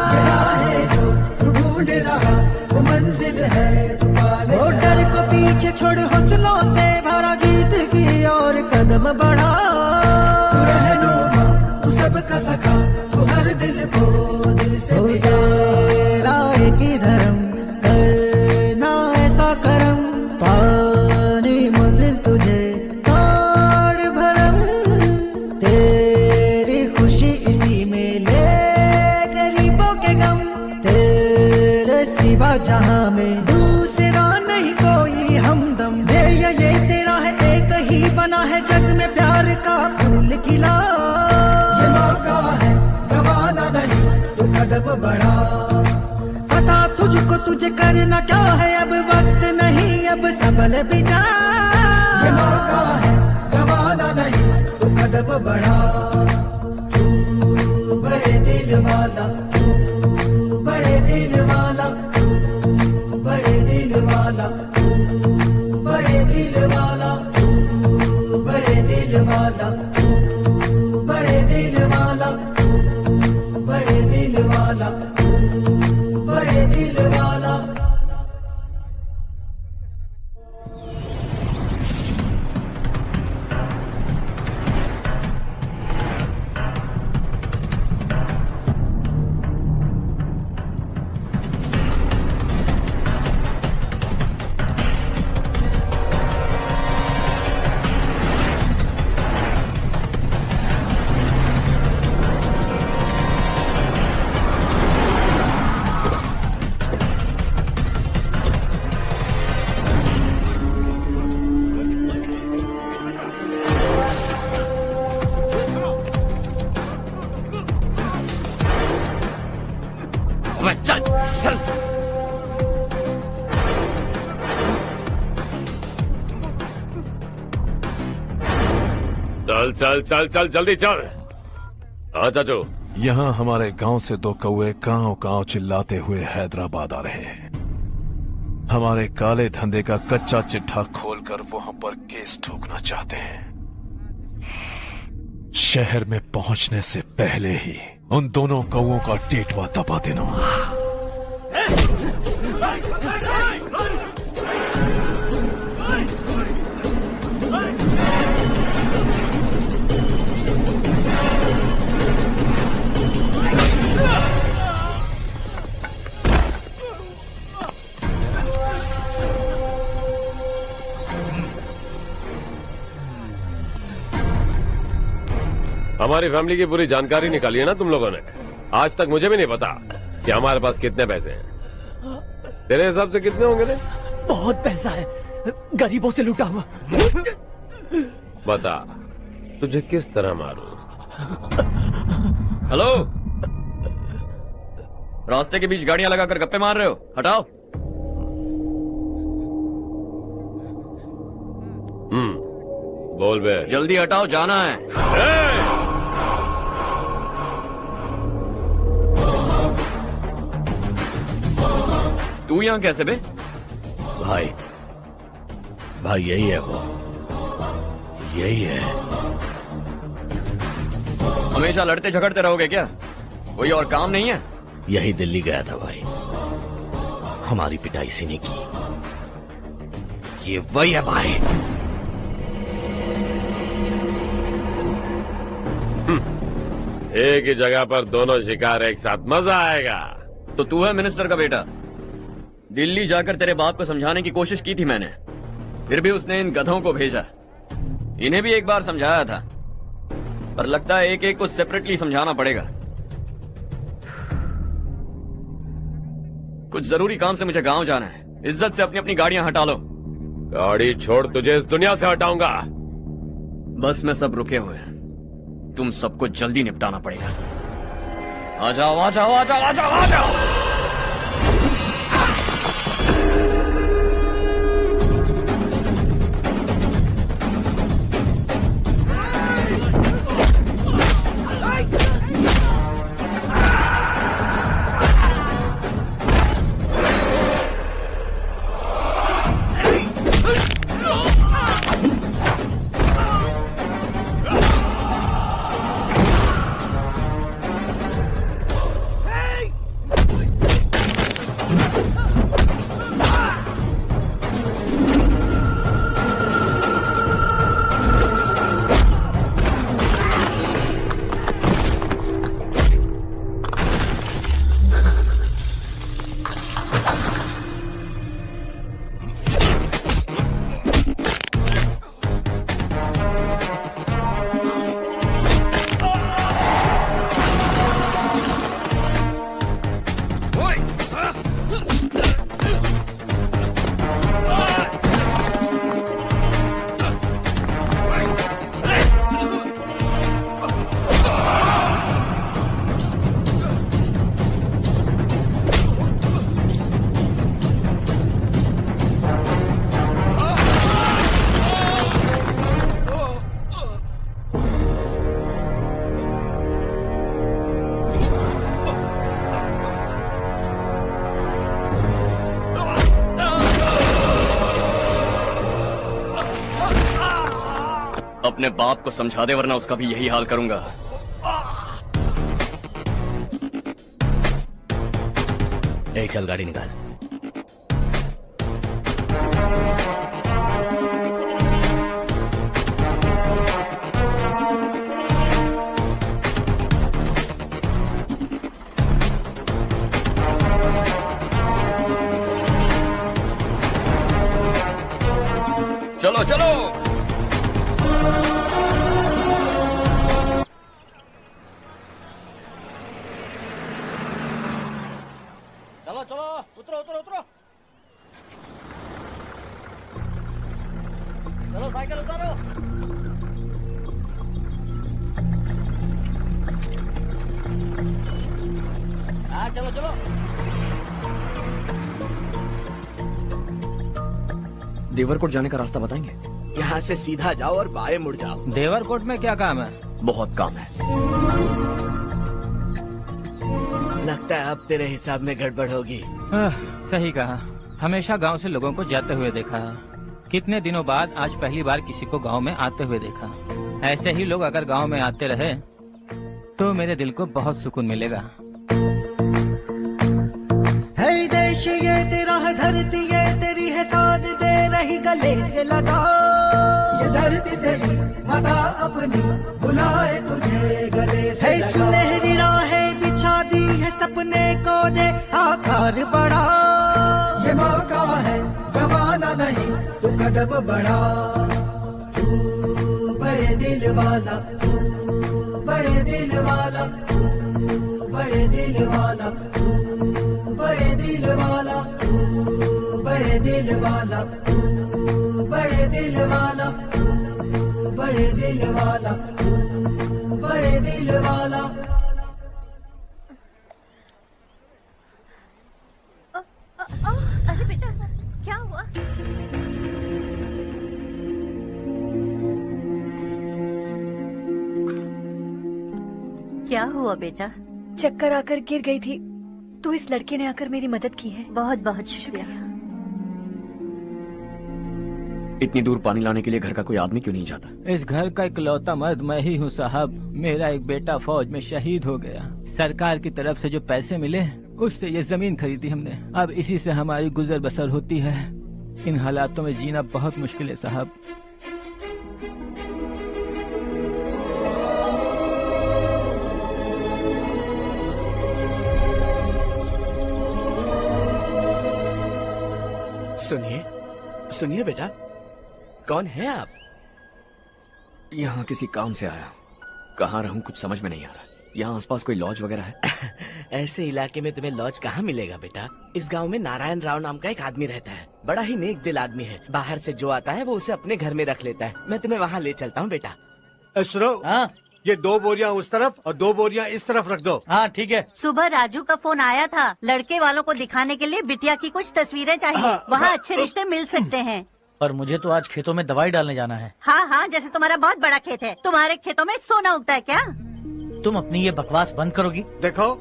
ये राहें जो तू ढूंढ रहा वो मंजिल है तू पाले। वो डर को पीछे छोड़ हौसलों से भरा, जीत की और कदम बढ़ा। तू रहनुमा तू सबका सखा, तू हर दिल को दिल से तेरा एक ही धर्म, करना ऐसा करम। पानी मंजिल तुझे तोड़ भरम, तेरी खुशी इसी में ले गरीबों के गम। तेरे सिवा जहां में दूसरा नहीं कोई हमदम। ये तेरा है, एक ही बना है जग में प्यार का फूल खिला। ये मौका है गवाना नहीं, तू कदम बढ़ा। पता तुझको तुझे करना क्या है, अब वक्त नहीं अब संभल भी जा। ये मौका है गवाना नहीं, तू कदम बढ़ा। तू बड़े दिल वाला, तू बड़े दिल वाला, तू बड़े दिल वाला, तू बड़े दिल वाला, तू बड़े दिल वाला, तू बड़े दिल वाला, तू बड़े दिल वाला, तू बड़े दिल वाला। चल चल। चल चल चल चल जल्दी चल। हाँ चाचू। यहाँ हमारे गांव से दो कौए कांव कांव चिल्लाते हुए हैदराबाद आ रहे हैं। हमारे काले धंधे का कच्चा चिट्ठा खोलकर वो हम पर केस ठोकना चाहते हैं। शहर में पहुंचने से पहले ही उन दोनों कौओं का टेटवा दबा देना। हमारी फैमिली की पूरी जानकारी निकाली है ना तुम लोगों ने। आज तक मुझे भी नहीं पता कि हमारे पास कितने पैसे हैं। तेरे हिसाब से कितने होंगे रे? बहुत पैसा है, गरीबों से लूटा हुआ। बता तुझे किस तरह मारूं? हेलो, रास्ते के बीच गाड़ियां लगाकर गप्पे मार रहे हो? हटाओ। बोल बे। जल्दी हटाओ, जाना है। तू यहाँ कैसे बे? भाई यही है वो, यही है। हमेशा लड़ते झगड़ते रहोगे क्या? कोई और काम नहीं है? यही दिल्ली गया था भाई, हमारी पिटाई इसी ने की। ये वही है भाई। एक ही जगह पर दोनों शिकार एक साथ, मजा आएगा। तो तू है मिनिस्टर का बेटा। दिल्ली जाकर तेरे बाप को समझाने की कोशिश की थी मैंने, फिर भी उसने इन गधों को भेजा। इन्हें भी एक बार समझाया था, पर लगता है एक एक को सेपरेटली समझाना पड़ेगा। कुछ जरूरी काम से मुझे गांव जाना है। इज्जत से अपनी अपनी गाड़ियां हटा लो। गाड़ी छोड़, तुझे इस दुनिया से हटाऊंगा। बस में सब रुके हुए हैं, तुम सबको जल्दी निपटाना पड़ेगा। आ जाओ आ जाओ आ जाओ आ जाओ आ जाओ। अपने बाप को समझा दे, वरना उसका भी यही हाल करूंगा। चल गाड़ी निकाल। चलो चलो। चलो चलो, उतरो उतरो उतरो। चलो साइकिल उतारो। हाँ चलो चलो। देवरकोट जाने का रास्ता बताएंगे? यहाँ से सीधा जाओ और बाएं मुड़ जाओ। देवरकोट में क्या काम है? बहुत काम है। लगता है अब तेरे हिसाब में गड़बड़ होगी। सही कहा। हमेशा गांव से लोगों को जाते हुए देखा है, कितने दिनों बाद आज पहली बार किसी को गांव में आते हुए देखा। ऐसे ही लोग अगर गांव में आते रहे तो मेरे दिल को बहुत सुकून मिलेगा। है देश ये तेरा है, धरती ये तेरी है, साथ दे रही गले से लगा। ये धरती तेरी माता अपनी बुलाए तुझे गले से लगा। सुनहरी राहें बिछा दी है, सपने को दे आकार बढ़ा। ये मौका है गवाना नहीं, तू कदम बढ़ा। तू बड़े दिल वाला, तू बड़े दिल वाला, तू बड़े दिल वाला, तू बड़े दिल वाला, तू बड़े दिल वाला, तू बड़े दिल वाला, तू बड़े दिल वाला, तू बड़े दिल वाला। अरे बेटा क्या हुआ? क्या हुआ बेटा? चक्कर आकर गिर गई थी, तो इस लड़के ने आकर मेरी मदद की है। बहुत बहुत शुक्रिया। इतनी दूर पानी लाने के लिए घर का कोई आदमी क्यों नहीं जाता? इस घर का इकलौता मर्द मैं ही हूँ साहब। मेरा एक बेटा फौज में शहीद हो गया। सरकार की तरफ से जो पैसे मिले उससे ये जमीन खरीदी हमने। अब इसी से हमारी गुजर बसर होती है। इन हालातों में जीना बहुत मुश्किल है साहब। सुनिए सुनिए बेटा, कौन है आप? यहाँ किसी काम से आया। कहाँ रहूं कुछ समझ में नहीं आ रहा। यहाँ आसपास कोई लॉज वगैरह है? ऐसे इलाके में तुम्हें लॉज कहाँ मिलेगा बेटा? इस गांव में नारायण राव नाम का एक आदमी रहता है। बड़ा ही नेक दिल आदमी है। बाहर से जो आता है वो उसे अपने घर में रख लेता है। मैं तुम्हें वहाँ ले चलता हूँ बेटा। सुनो, ये 2 बोरियां उस तरफ और 2 बोरियां इस तरफ रख दो। हाँ ठीक है। सुबह राजू का फोन आया था, लड़के वालों को दिखाने के लिए बिटिया की कुछ तस्वीरें चाहिए। वहाँ अच्छे रिश्ते मिल सकते हैं। पर मुझे तो आज खेतों में दवाई डालने जाना है। हाँ हाँ, जैसे तुम्हारा बहुत बड़ा खेत है, तुम्हारे खेतों में सोना उगता है क्या? तुम अपनी ये बकवास बंद करोगी? देखो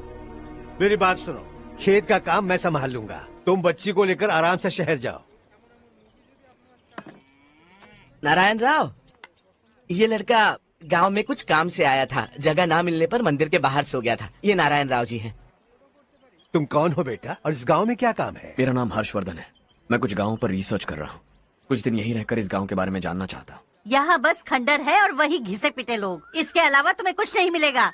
मेरी बात सुनो, खेत का काम मैं संभाल लूंगा, तुम बच्ची को लेकर आराम से शहर जाओ। नारायण राव, ये लड़का गांव में कुछ काम से आया था, जगह ना मिलने पर मंदिर के बाहर सो गया था। ये नारायण राव जी हैं। तुम कौन हो बेटा, और इस गांव में क्या काम है? मेरा नाम हर्षवर्धन है। मैं कुछ गाँव पर रिसर्च कर रहा हूँ। कुछ दिन यहीं रहकर इस गांव के बारे में जानना चाहता हूँ। यहाँ बस खंडर है और वही घिसे पिटे लोग, इसके अलावा तुम्हें कुछ नहीं मिलेगा।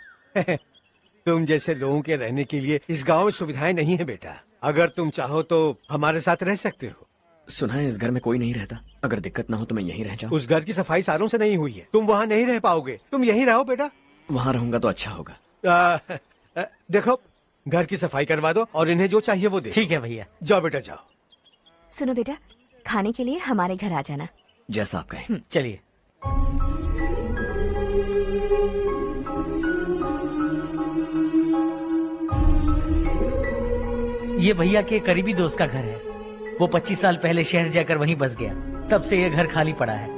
तुम जैसे लोगों के रहने के लिए इस गांव में सुविधाएं नहीं है बेटा। अगर तुम चाहो तो हमारे साथ रह सकते हो। सुना है इस घर में कोई नहीं रहता, अगर दिक्कत ना हो तो मैं यहीं रह जाऊँ। उस घर की सफाई सालों से नहीं हुई है, तुम वहाँ नहीं रह पाओगे। तुम यहीं रहो बेटा। वहाँ रहूंगा तो अच्छा होगा। देखो, घर की सफाई करवा दो और इन्हें जो चाहिए वो दे। ठीक है भैया। जाओ बेटा जाओ। सुनो बेटा, खाने के लिए हमारे घर आ जाना। जैसा आप कहें। चलिए। ये भैया के करीबी दोस्त का घर है। वो 25 साल पहले शहर जाकर वहीं बस गया, तब से ये घर खाली पड़ा है।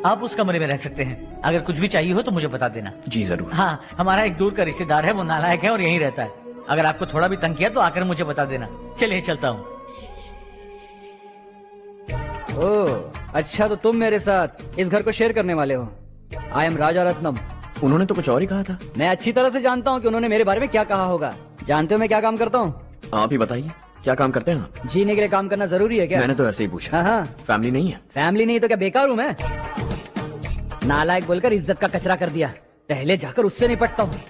आप उस कमरे में रह सकते हैं। अगर कुछ भी चाहिए हो तो मुझे बता देना। जी जरूर। हाँ, हमारा एक दूर का रिश्तेदार है, वो नालायक है और यहीं रहता है। अगर आपको थोड़ा भी तंग किया तो आकर मुझे बता देना। चलिए चलता हूँ। ओह अच्छा, तो तुम मेरे साथ इस घर को शेयर करने वाले हो। आई एम राजा रत्नम। उन्होंने तो कुछ और ही कहा था। मैं अच्छी तरह से जानता हूँ कि उन्होंने मेरे बारे में क्या कहा होगा। जानते हो मैं क्या काम करता हूँ? आप ही बताइए, क्या काम करते हैं आप? जीने के लिए काम करना जरूरी है क्या? मैंने तो ऐसे ही पूछा। हाँ हाँ। फैमिली नहीं है? फैमिली नहीं तो क्या बेकार हूँ मैं? नालायक बोलकर इज्जत का कचरा कर दिया। पहले जाकर उससे निपटता हूँ।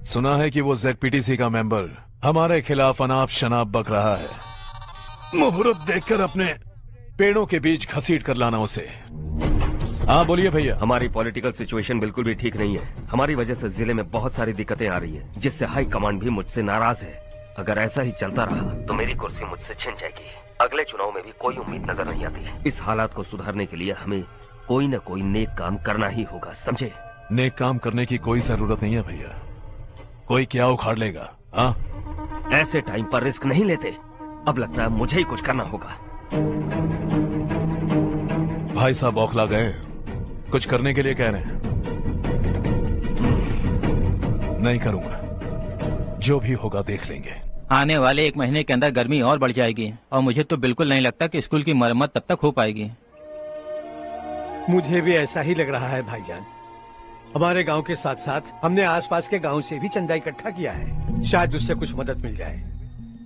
सुना है कि वो ZPTC का मेंबर हमारे खिलाफ अनाप शनाप बक रहा है। मुहूर्त देखकर अपने पेड़ों के बीच घसीट कर लाना उसे। हाँ बोलिए भैया। हमारी पॉलिटिकल सिचुएशन बिल्कुल भी ठीक नहीं है। हमारी वजह से जिले में बहुत सारी दिक्कतें आ रही है, जिससे हाई कमांड भी मुझसे नाराज है। अगर ऐसा ही चलता रहा तो मेरी कुर्सी मुझसे छिन जाएगी। अगले चुनाव में भी कोई उम्मीद नजर नहीं आती। इस हालात को सुधारने के लिए हमें कोई न कोई नेक काम करना ही होगा, समझे? नेक काम करने की कोई जरूरत नहीं है भैया, कोई क्या उखाड़ लेगा। हाँ, ऐसे टाइम पर रिस्क नहीं लेते। अब लगता है मुझे ही कुछ करना होगा। भाई साहब बौखला गए, कुछ करने के लिए कह रहे हैं। नहीं करूंगा, जो भी होगा देख लेंगे। आने वाले 1 महीने के अंदर गर्मी और बढ़ जाएगी और मुझे तो बिल्कुल नहीं लगता कि स्कूल की मरम्मत तब तक हो पाएगी। मुझे भी ऐसा ही लग रहा है भाईजान। हमारे गांव के साथ साथ हमने आसपास के गांव से भी चंदा इकट्ठा किया है, शायद उससे कुछ मदद मिल जाए।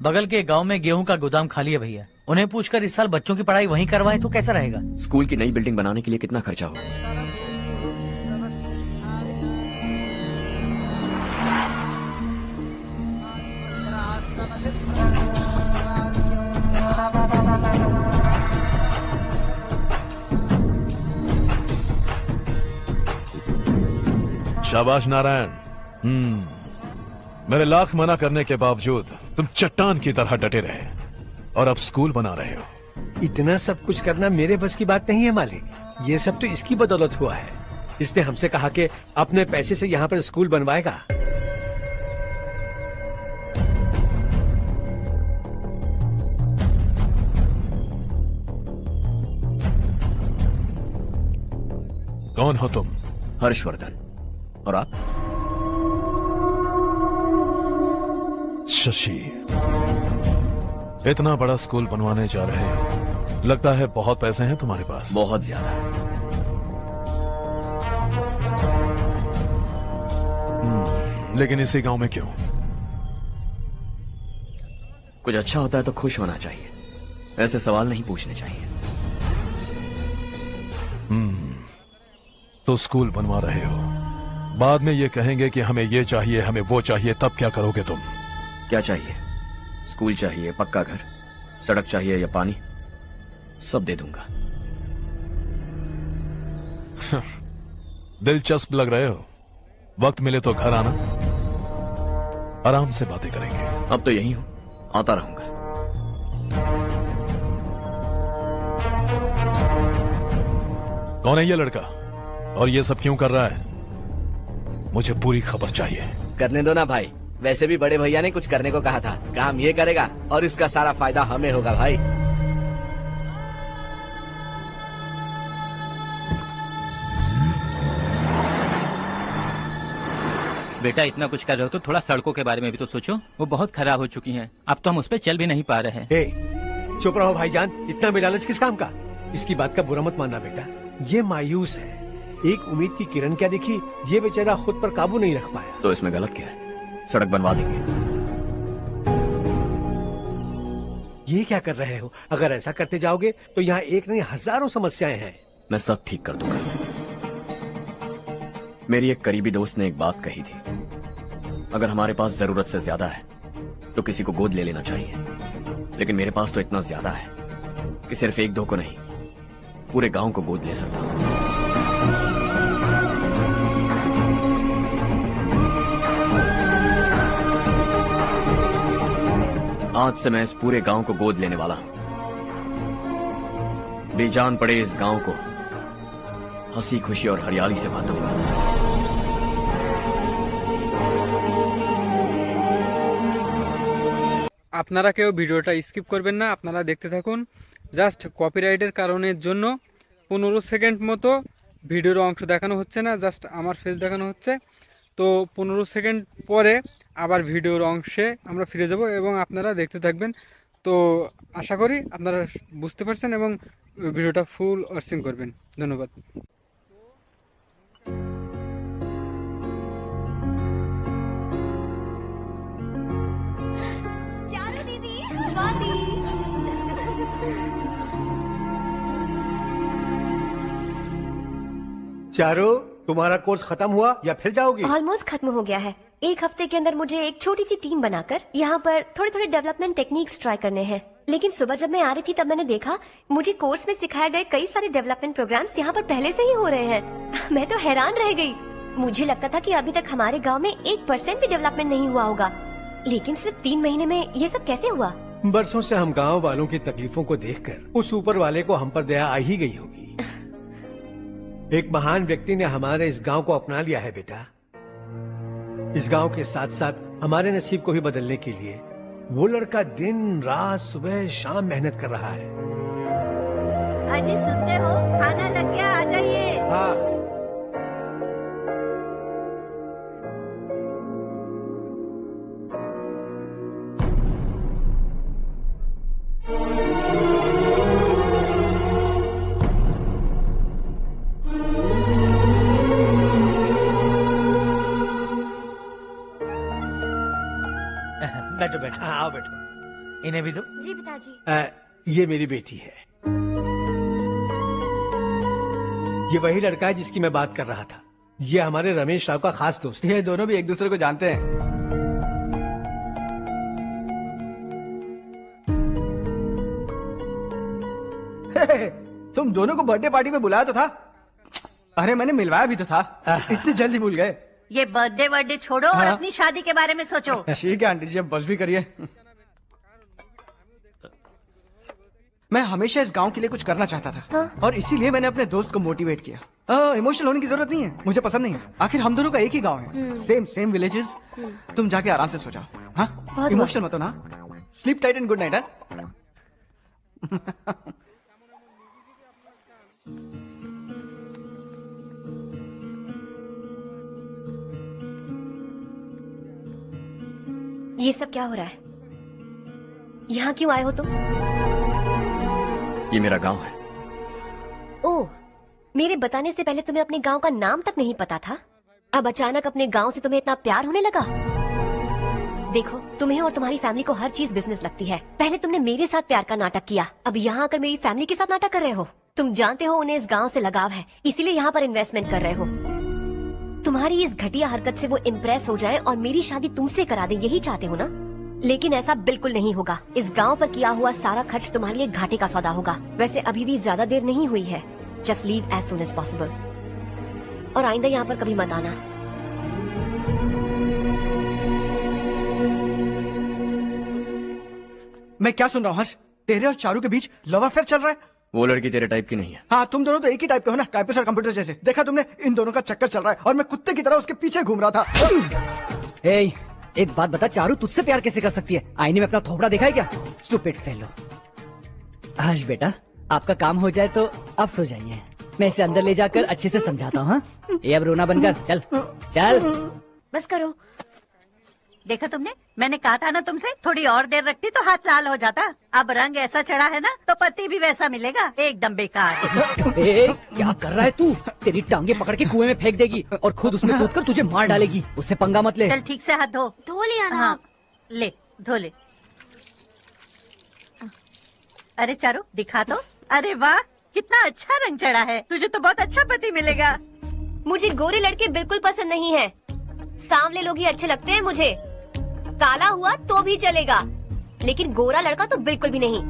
बगल के गांव में गेहूं का गोदाम खाली है भैया, उन्हें पूछकर इस साल बच्चों की पढ़ाई वहीं करवाएं तो कैसा रहेगा? स्कूल की नई बिल्डिंग बनाने के लिए कितना खर्चा होगा? शाबाश नारायण। मेरे लाख मना करने के बावजूद तुम चट्टान की तरह डटे रहे और अब स्कूल बना रहे हो। इतना सब कुछ करना मेरे बस की बात नहीं है मालिक, ये सब तो इसकी बदौलत हुआ है। इसने हमसे कहा कि अपने पैसे से यहाँ पर स्कूल बनवाएगा। कौन हो तुम? हर्षवर्धन। और आप? शशि। इतना बड़ा स्कूल बनवाने जा रहे हो, लगता है बहुत पैसे हैं तुम्हारे पास। बहुत ज्यादा। लेकिन इसी गांव में क्यों? कुछ अच्छा होता है तो खुश होना चाहिए, ऐसे सवाल नहीं पूछने चाहिए। तो स्कूल बनवा रहे हो, बाद में ये कहेंगे कि हमें ये चाहिए, हमें वो चाहिए, तब क्या करोगे तुम? क्या चाहिए? स्कूल चाहिए, पक्का घर, सड़क चाहिए या पानी, सब दे दूंगा। दिलचस्प लग रहे हो। वक्त मिले तो घर आना, आराम से बातें करेंगे। अब तो यही हूं, आता रहूंगा। कौन है ये लड़का और ये सब क्यों कर रहा है? मुझे पूरी खबर चाहिए। करने दो ना भाई, वैसे भी बड़े भैया ने कुछ करने को कहा था, काम ये करेगा और इसका सारा फायदा हमें होगा भाई। बेटा इतना कुछ कर रहे हो तो थोड़ा सड़कों के बारे में भी तो सोचो, वो बहुत खराब हो चुकी हैं। अब तो हम उस पर चल भी नहीं पा रहे हैं। चुप रहो भाईजान, इतना भी लालच किस काम का? इसकी बात का बुरा मत मानना बेटा, ये मायूस है। एक उम्मीद की किरण क्या दिखी, ये बेचारा खुद पर काबू नहीं रख पाया। तो इसमें गलत क्या है? सड़क बनवा देंगे। ये क्या कर रहे हो? अगर ऐसा करते जाओगे तो यहाँ एक नहीं हजारों समस्याएं हैं। मैं सब ठीक कर दूंगा। मेरी एक करीबी दोस्त ने एक बात कही थी, अगर हमारे पास जरूरत से ज्यादा है तो किसी को गोद ले लेना चाहिए। लेकिन मेरे पास तो इतना ज्यादा है कि सिर्फ एक दो को नहीं, पूरे गांव को गोद ले सकता हूं। आज से मैं इस पूरे गांव को गोद लेने वाला हूं। बेजान पड़े इस गांव को हंसी खुशी और हरियाली से बांटूंगा। আপনারা কেউ ভিডিওটা স্কিপ করবেন না, আপনারা দেখতে থাকুন। জাস্ট কপিরাইটের কারণের জন্য 15 সেকেন্ড মতো ভিডিওর অংশ দেখানো হচ্ছে না, জাস্ট আমার ফেস দেখানো হচ্ছে। তো 15 সেকেন্ড পরে আবার ভিডিওর অংশে আমরা ফিরে যাব এবং আপনারা দেখতে থাকবেন। তো আশা করি আপনারা বুঝতে পারছেন এবং ভিডিওটা ফুল ওয়াচিং করবেন। ধন্যবাদ। चारो, तुम्हारा कोर्स खत्म हुआ या फिर जाओगी? ऑलमोस्ट खत्म हो गया है। एक हफ्ते के अंदर मुझे एक छोटी सी टीम बनाकर यहाँ पर थोड़े थोड़े डेवलपमेंट टेक्निक्स ट्राई करने हैं। लेकिन सुबह जब मैं आ रही थी तब मैंने देखा मुझे कोर्स में सिखाए गए कई सारे डेवलपमेंट प्रोग्राम्स यहाँ पर पहले से ही हो रहे हैं। मैं तो हैरान रह गई। मुझे लगता था कि अभी तक हमारे गाँव में 1% भी डेवलपमेंट नहीं हुआ होगा, लेकिन सिर्फ 3 महीने में ये सब कैसे हुआ? बरसों से हम गांव वालों की तकलीफों को देखकर उस ऊपर वाले को हम पर दया आ ही गई होगी। एक महान व्यक्ति ने हमारे इस गांव को अपना लिया है बेटा। इस गांव के साथ साथ हमारे नसीब को भी बदलने के लिए वो लड़का दिन रात सुबह शाम मेहनत कर रहा है। अजी सुनते हो, खाना लग गया, आ जाइए। हाँ। बैठो बैठो। हाँ, आओ बैठो। इन्हें भी दो। जी पिताजी। ये मेरी बेटी है। ये वही लड़का है जिसकी मैं बात कर रहा था। ये हमारे रमेश राव का खास दोस्त है। ये दोनों भी एक दूसरे को जानते हैं। तुम दोनों को बर्थडे पार्टी में बुलाया तो था। अरे मैंने मिलवाया भी तो था। इतनी जल्दी भूल गए। ये बर्थडे वर्डे छोड़ो और अपनी शादी के बारे में सोचो। ठीक है आंटी जी, अब बस भी करिए। मैं हमेशा इस गांव के लिए कुछ करना चाहता था और इसीलिए मैंने अपने दोस्त को मोटिवेट किया। इमोशनल होने की जरूरत नहीं है, मुझे पसंद नहीं है। आखिर हम दोनों का एक ही गांव है, सेम विलेजेस। तुम जाके आराम से सो जाओ। हाँ, इमोशनल मत हो ना। Sleep tight and good night. ये सब क्या हो रहा है? यहाँ क्यों आए हो तुम? ये मेरा गांव है। ओह, मेरे बताने से पहले तुम्हें अपने गांव का नाम तक नहीं पता था। अब अचानक अपने गांव से तुम्हें इतना प्यार होने लगा। देखो, तुम्हें और तुम्हारी फैमिली को हर चीज बिजनेस लगती है। पहले तुमने मेरे साथ प्यार का नाटक किया, अब यहाँ आकर मेरी फैमिली के साथ नाटक कर रहे हो। तुम जानते हो उन्हें इस गाँव से लगाव है, इसीलिए यहाँ पर इन्वेस्टमेंट कर रहे हो। तुम्हारी इस घटिया हरकत से वो इम्प्रेस हो जाए और मेरी शादी तुमसे करा दे, यही चाहते हो ना? लेकिन ऐसा बिल्कुल नहीं होगा। इस गांव पर किया हुआ सारा खर्च तुम्हारे लिए घाटे का सौदा होगा। वैसे अभी भी ज्यादा देर नहीं हुई है। Just leave as soon as possible और आइंदा यहाँ पर कभी मत आना। मैं क्या सुन रहा हूँ हर्ष? तेरे और चारू के बीच लव अफेयर चल रहा है? वो लड़की तेरे टाइप की नहीं है। हाँ, तुम दोनों तो एक ही टाइप के हो ना, टाइपिस्ट और कंप्यूटर जैसे। देखा तुमने, इन दोनों का चक्कर चल रहा है और मैं कुत्ते की तरह उसके पीछे घूम रहा था। ए, एक बात बता, चारू तुझसे प्यार कैसे कर सकती है? आईने में अपना थोपड़ा देखा है क्या? Stupid fellow. हर्ष बेटा, आपका काम हो जाए तो अब सो जाइए। मैं इसे अंदर ले जाकर अच्छे से समझाता हूँ। ये अब रोना बनकर चल चल। बस करो। देखा तुमने, मैंने कहा था ना तुमसे, थोड़ी और देर रखती तो हाथ लाल हो जाता। अब रंग ऐसा चढ़ा है ना तो पति भी वैसा मिलेगा, एकदम बेकार। ए, क्या कर रहा है तू? तेरी टांगे पकड़ के कुएं में फेंक देगी और खुद उसमें कूदकर तुझे मार डालेगी। उससे पंगा मत ले। चल ठीक से हाथ धो। धो लिया ना। हाँ, ले धो ले। अरे चारू दिखा तो। अरे वाह, कितना अच्छा रंग चढ़ा है। तुझे तो बहुत अच्छा पति मिलेगा। मुझे गोरे लड़के बिल्कुल पसंद नहीं है। सांवले लोग ही अच्छे लगते हैं मुझे। काला हुआ तो भी चलेगा, लेकिन गोरा लड़का तो बिल्कुल भी नहीं।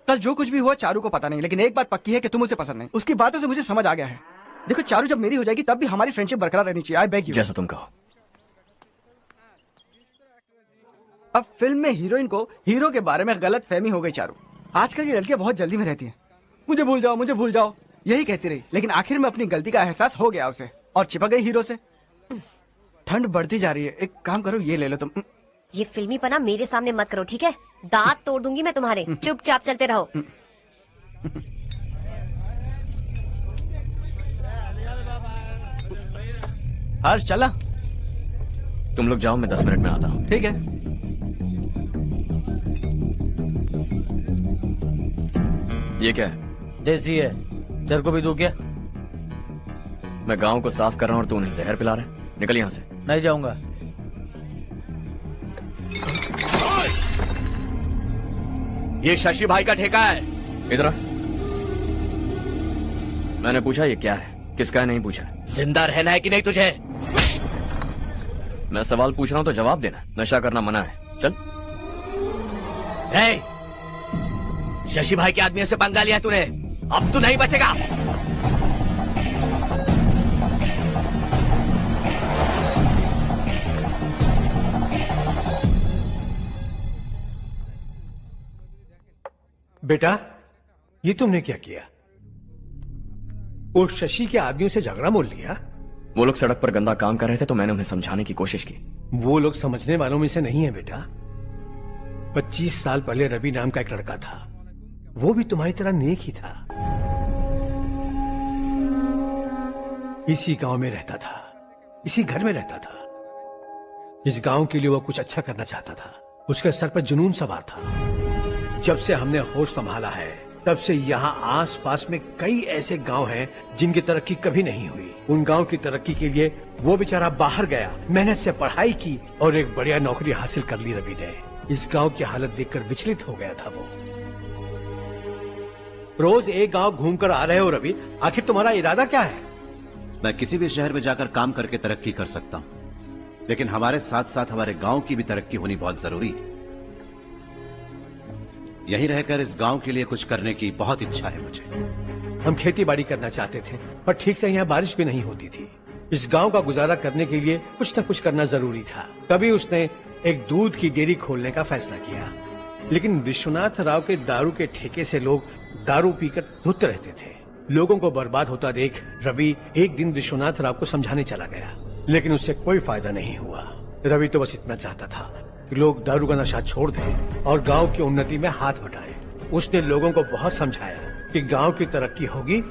कल जो कुछ भी हुआ चारू को पता नहीं, लेकिन एक बात पक्की है कि तुम उसे पसंद नहीं। उसकी बातों से मुझे समझ आ गया है। देखो चारू जब मेरी हो जाएगी तब भी हमारी फ्रेंडशिप बरकरार रहनी चाहिए। I beg you. जैसा तुम कहो। अब फिल्म में हीरोइन को हीरो के बारे में गलत फहमी हो गई चारू। आजकल की लड़कियां बहुत जल्दी में रहती हैं। मुझे भूल जाओ, मुझे भूल जाओ, यही कहती रही, लेकिन आखिर में अपनी गलती का एहसास हो गया उसे और चिपक गई हीरो से। ठंड बढ़ती जा रही है, एक काम करो, ये ले लो तुम। ये फिल्मी पना मेरे सामने मत करो, ठीक है? दांत तोड़ दूंगी मैं तुम्हारे। चुपचाप चलते रहो। हर्ष चला। तुम लोग जाओ, मैं 10 मिनट में आता हूँ। ठीक है। ये क्या है? देसी है। तेरे को भी दूं क्या? मैं गांव को साफ कर रहा हूँ और तू उन्हें जहर पिला रहा है। निकल यहाँ से। नहीं जाऊंगा। ये शशि भाई का ठेका है। इधर आ। मैंने पूछा ये क्या है, किसका है नहीं पूछा। जिंदा रहना है कि नहीं तुझे? मैं सवाल पूछ रहा हूं तो जवाब देना। नशा करना मना है। चल। शशि भाई के आदमियों से पंगा लिया तूने, अब तू नहीं बचेगा। बेटा, ये तुमने क्या किया? उस शशि के आदमियों से झगड़ा मोल लिया? वो लोग सड़क पर गंदा काम कर रहे थे तो मैंने उन्हें समझाने की कोशिश की। वो लोग समझने वालों में से नहीं है बेटा। 25 साल पहले रवि नाम का एक लड़का था, वो भी तुम्हारी तरह नेक ही था। इसी गांव में रहता था, इसी घर में रहता था। इस गांव के लिए वो कुछ अच्छा करना चाहता था। उसके सर पर जुनून सवार था। जब से हमने होश संभाला है तब से यहाँ आस पास में कई ऐसे गांव हैं जिनकी तरक्की कभी नहीं हुई। उन गांव की तरक्की के लिए वो बेचारा बाहर गया, मेहनत से पढ़ाई की और एक बढ़िया नौकरी हासिल कर ली रवि ने। इस गांव की हालत देखकर विचलित हो गया था वो। रोज एक गांव घूमकर आ रहे हो रवि, आखिर तुम्हारा इरादा क्या है? मैं किसी भी शहर में जाकर काम करके तरक्की कर सकता हूँ, लेकिन हमारे साथ साथ हमारे गांव की भी तरक्की होनी बहुत जरूरी है। यहीं रहकर इस गांव के लिए कुछ करने की बहुत इच्छा है मुझे। हम खेती बाड़ी करना चाहते थे, पर ठीक से यहाँ बारिश भी नहीं होती थी। इस गांव का गुजारा करने के लिए कुछ न कुछ करना जरूरी था। तभी उसने एक दूध की डेयरी खोलने का फैसला किया। लेकिन विश्वनाथ राव के दारू के ठेके से लोग दारू पीकर धुत रहते थे। लोगों को बर्बाद होता देख रवि एक दिन विश्वनाथ राव को समझाने चला गया, लेकिन उससे कोई फायदा नहीं हुआ। रवि तो बस इतना चाहता था कि लोग दारू का नशा छोड़ दें और गांव की उन्नति में हाथ बटाएं। उसने लोगों को बहुत समझाया कि गांव की तरक्की होगी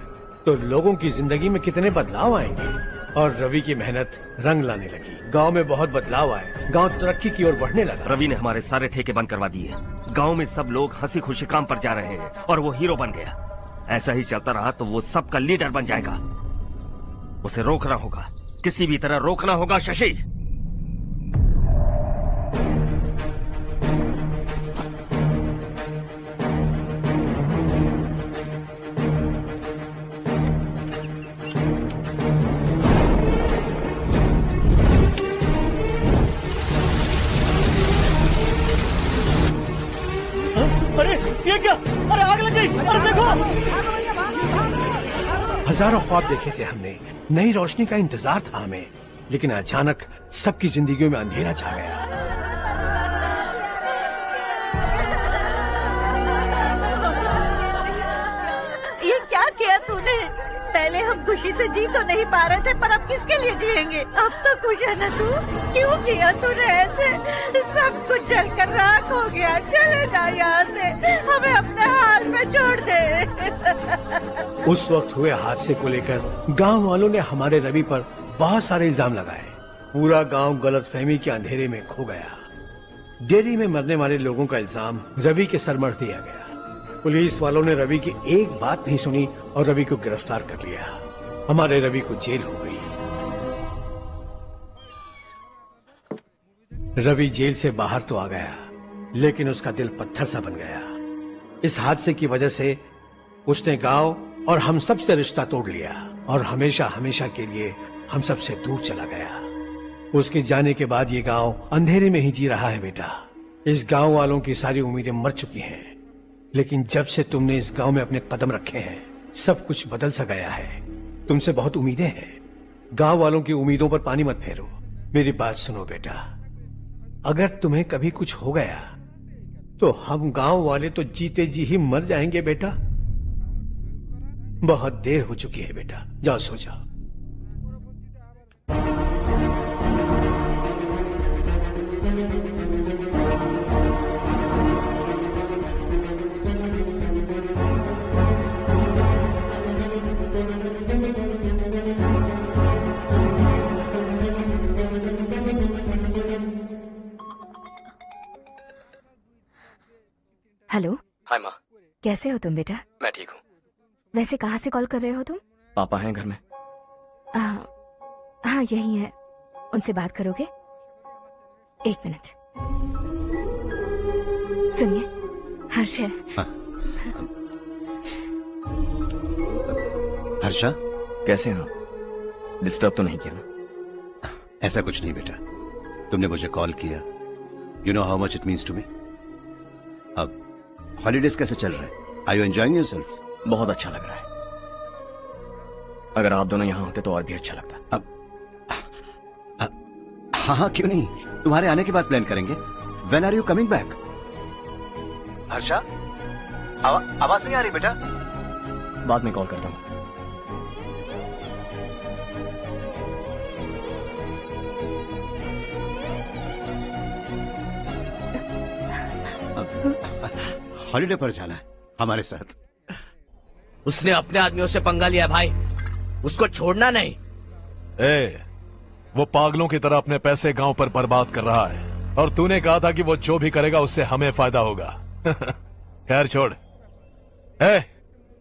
तो लोगों की जिंदगी में कितने बदलाव आएंगे, और रवि की मेहनत रंग लाने लगी। गांव में बहुत बदलाव आए, गांव तरक्की की ओर बढ़ने लगा। रवि ने हमारे सारे ठेके बंद करवा दिए। गांव में सब लोग हंसी खुशी काम पर जा रहे हैं और वो हीरो बन गया। ऐसा ही चलता रहा तो वो सबका लीडर बन जाएगा। उसे रोकना होगा, किसी भी तरह रोकना होगा शशि। अरे ये क्या? अरे आग लग गई! अरे देखो! हजारों ख्वाब देखे थे हमने, नई रोशनी का इंतजार था हमें, लेकिन अचानक सबकी जिंदगियों में अंधेरा छा गया। पहले हम खुशी से जी तो नहीं पा रहे थे, पर अब किसके लिए जिएंगे? अब तो खुश है ना तू? क्यों किया तूने ऐसे? सब कुछ जलकर राख हो गया। चले जा यहाँ से, हमें अपने हाल में छोड़ दे। उस वक्त हुए हादसे को लेकर गांव वालों ने हमारे रवि पर बहुत सारे इल्जाम लगाए। पूरा गांव गलतफहमी के अंधेरे में खो गया। डेयरी में मरने वाले लोगों का इल्जाम रवि के सर मढ़ दिया गया। पुलिस वालों ने रवि की एक बात नहीं सुनी और रवि को गिरफ्तार कर लिया। हमारे रवि को जेल हो गई। रवि जेल से बाहर तो आ गया, लेकिन उसका दिल पत्थर सा बन गया। इस हादसे की वजह से उसने गांव और हम सब से रिश्ता तोड़ लिया और हमेशा हमेशा के लिए हम सब से दूर चला गया। उसके जाने के बाद ये गांव अंधेरे में ही जी रहा है। बेटा, इस गांव वालों की सारी उम्मीदें मर चुकी हैं, लेकिन जब से तुमने इस गांव में अपने कदम रखे हैं, सब कुछ बदल सा गया है। तुमसे बहुत उम्मीदें हैं। गांव वालों की उम्मीदों पर पानी मत फेरो। मेरी बात सुनो बेटा, अगर तुम्हें कभी कुछ हो गया तो हम गांव वाले तो जीते जी ही मर जाएंगे बेटा। बहुत देर हो चुकी है बेटा, जाओ सो जाओ। हेलो। हाय माँ। कैसे हो तुम बेटा? मैं ठीक हूँ। वैसे कहाँ से कॉल कर रहे हो तुम? पापा हैं घर में। हाँ यही है। उनसे बात करोगे? एक मिनट। सुनिए, हर्ष है। हर्षा, कैसे हैं आप? डिस्टर्ब तो नहीं किया ना? ऐसा कुछ नहीं बेटा, तुमने मुझे कॉल किया। You know how much it means to me. अब हॉलीडेज कैसे चल रहे हैं? Are you enjoying yourself? बहुत अच्छा लग रहा है। अगर आप दोनों यहाँ होते तो और भी अच्छा लगता। अब हाँ हाँ, क्यों नहीं, तुम्हारे आने के बाद प्लान करेंगे। When are you coming back? Harsha, आवाज नहीं आ रही बेटा। बाद में कॉल करता हूँ। हॉलीडे पर जाना है हमारे साथ। उसने अपने आदमियों से पंगा लिया भाई, उसको छोड़ना नहीं। वो पागलों की तरह अपने पैसे गांव पर बर्बाद कर रहा है और तूने कहा था कि वो जो भी करेगा उससे हमें फायदा होगा। खैर छोड़।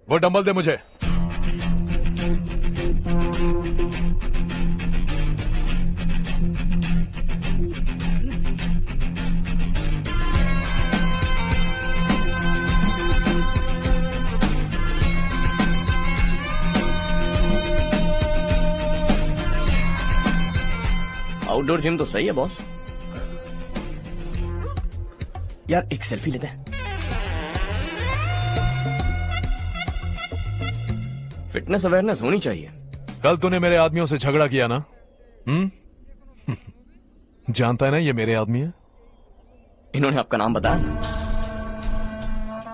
वो डंबल दे मुझे। आउटडोर जिम तो सही है बॉस। यार एक सेल्फी लेते हैं। फिटनेस अवेयरनेस होनी चाहिए। कल तूने मेरे आदमियों से झगड़ा किया ना? जानता है ना ये मेरे आदमी है। इन्होंने आपका नाम बताया?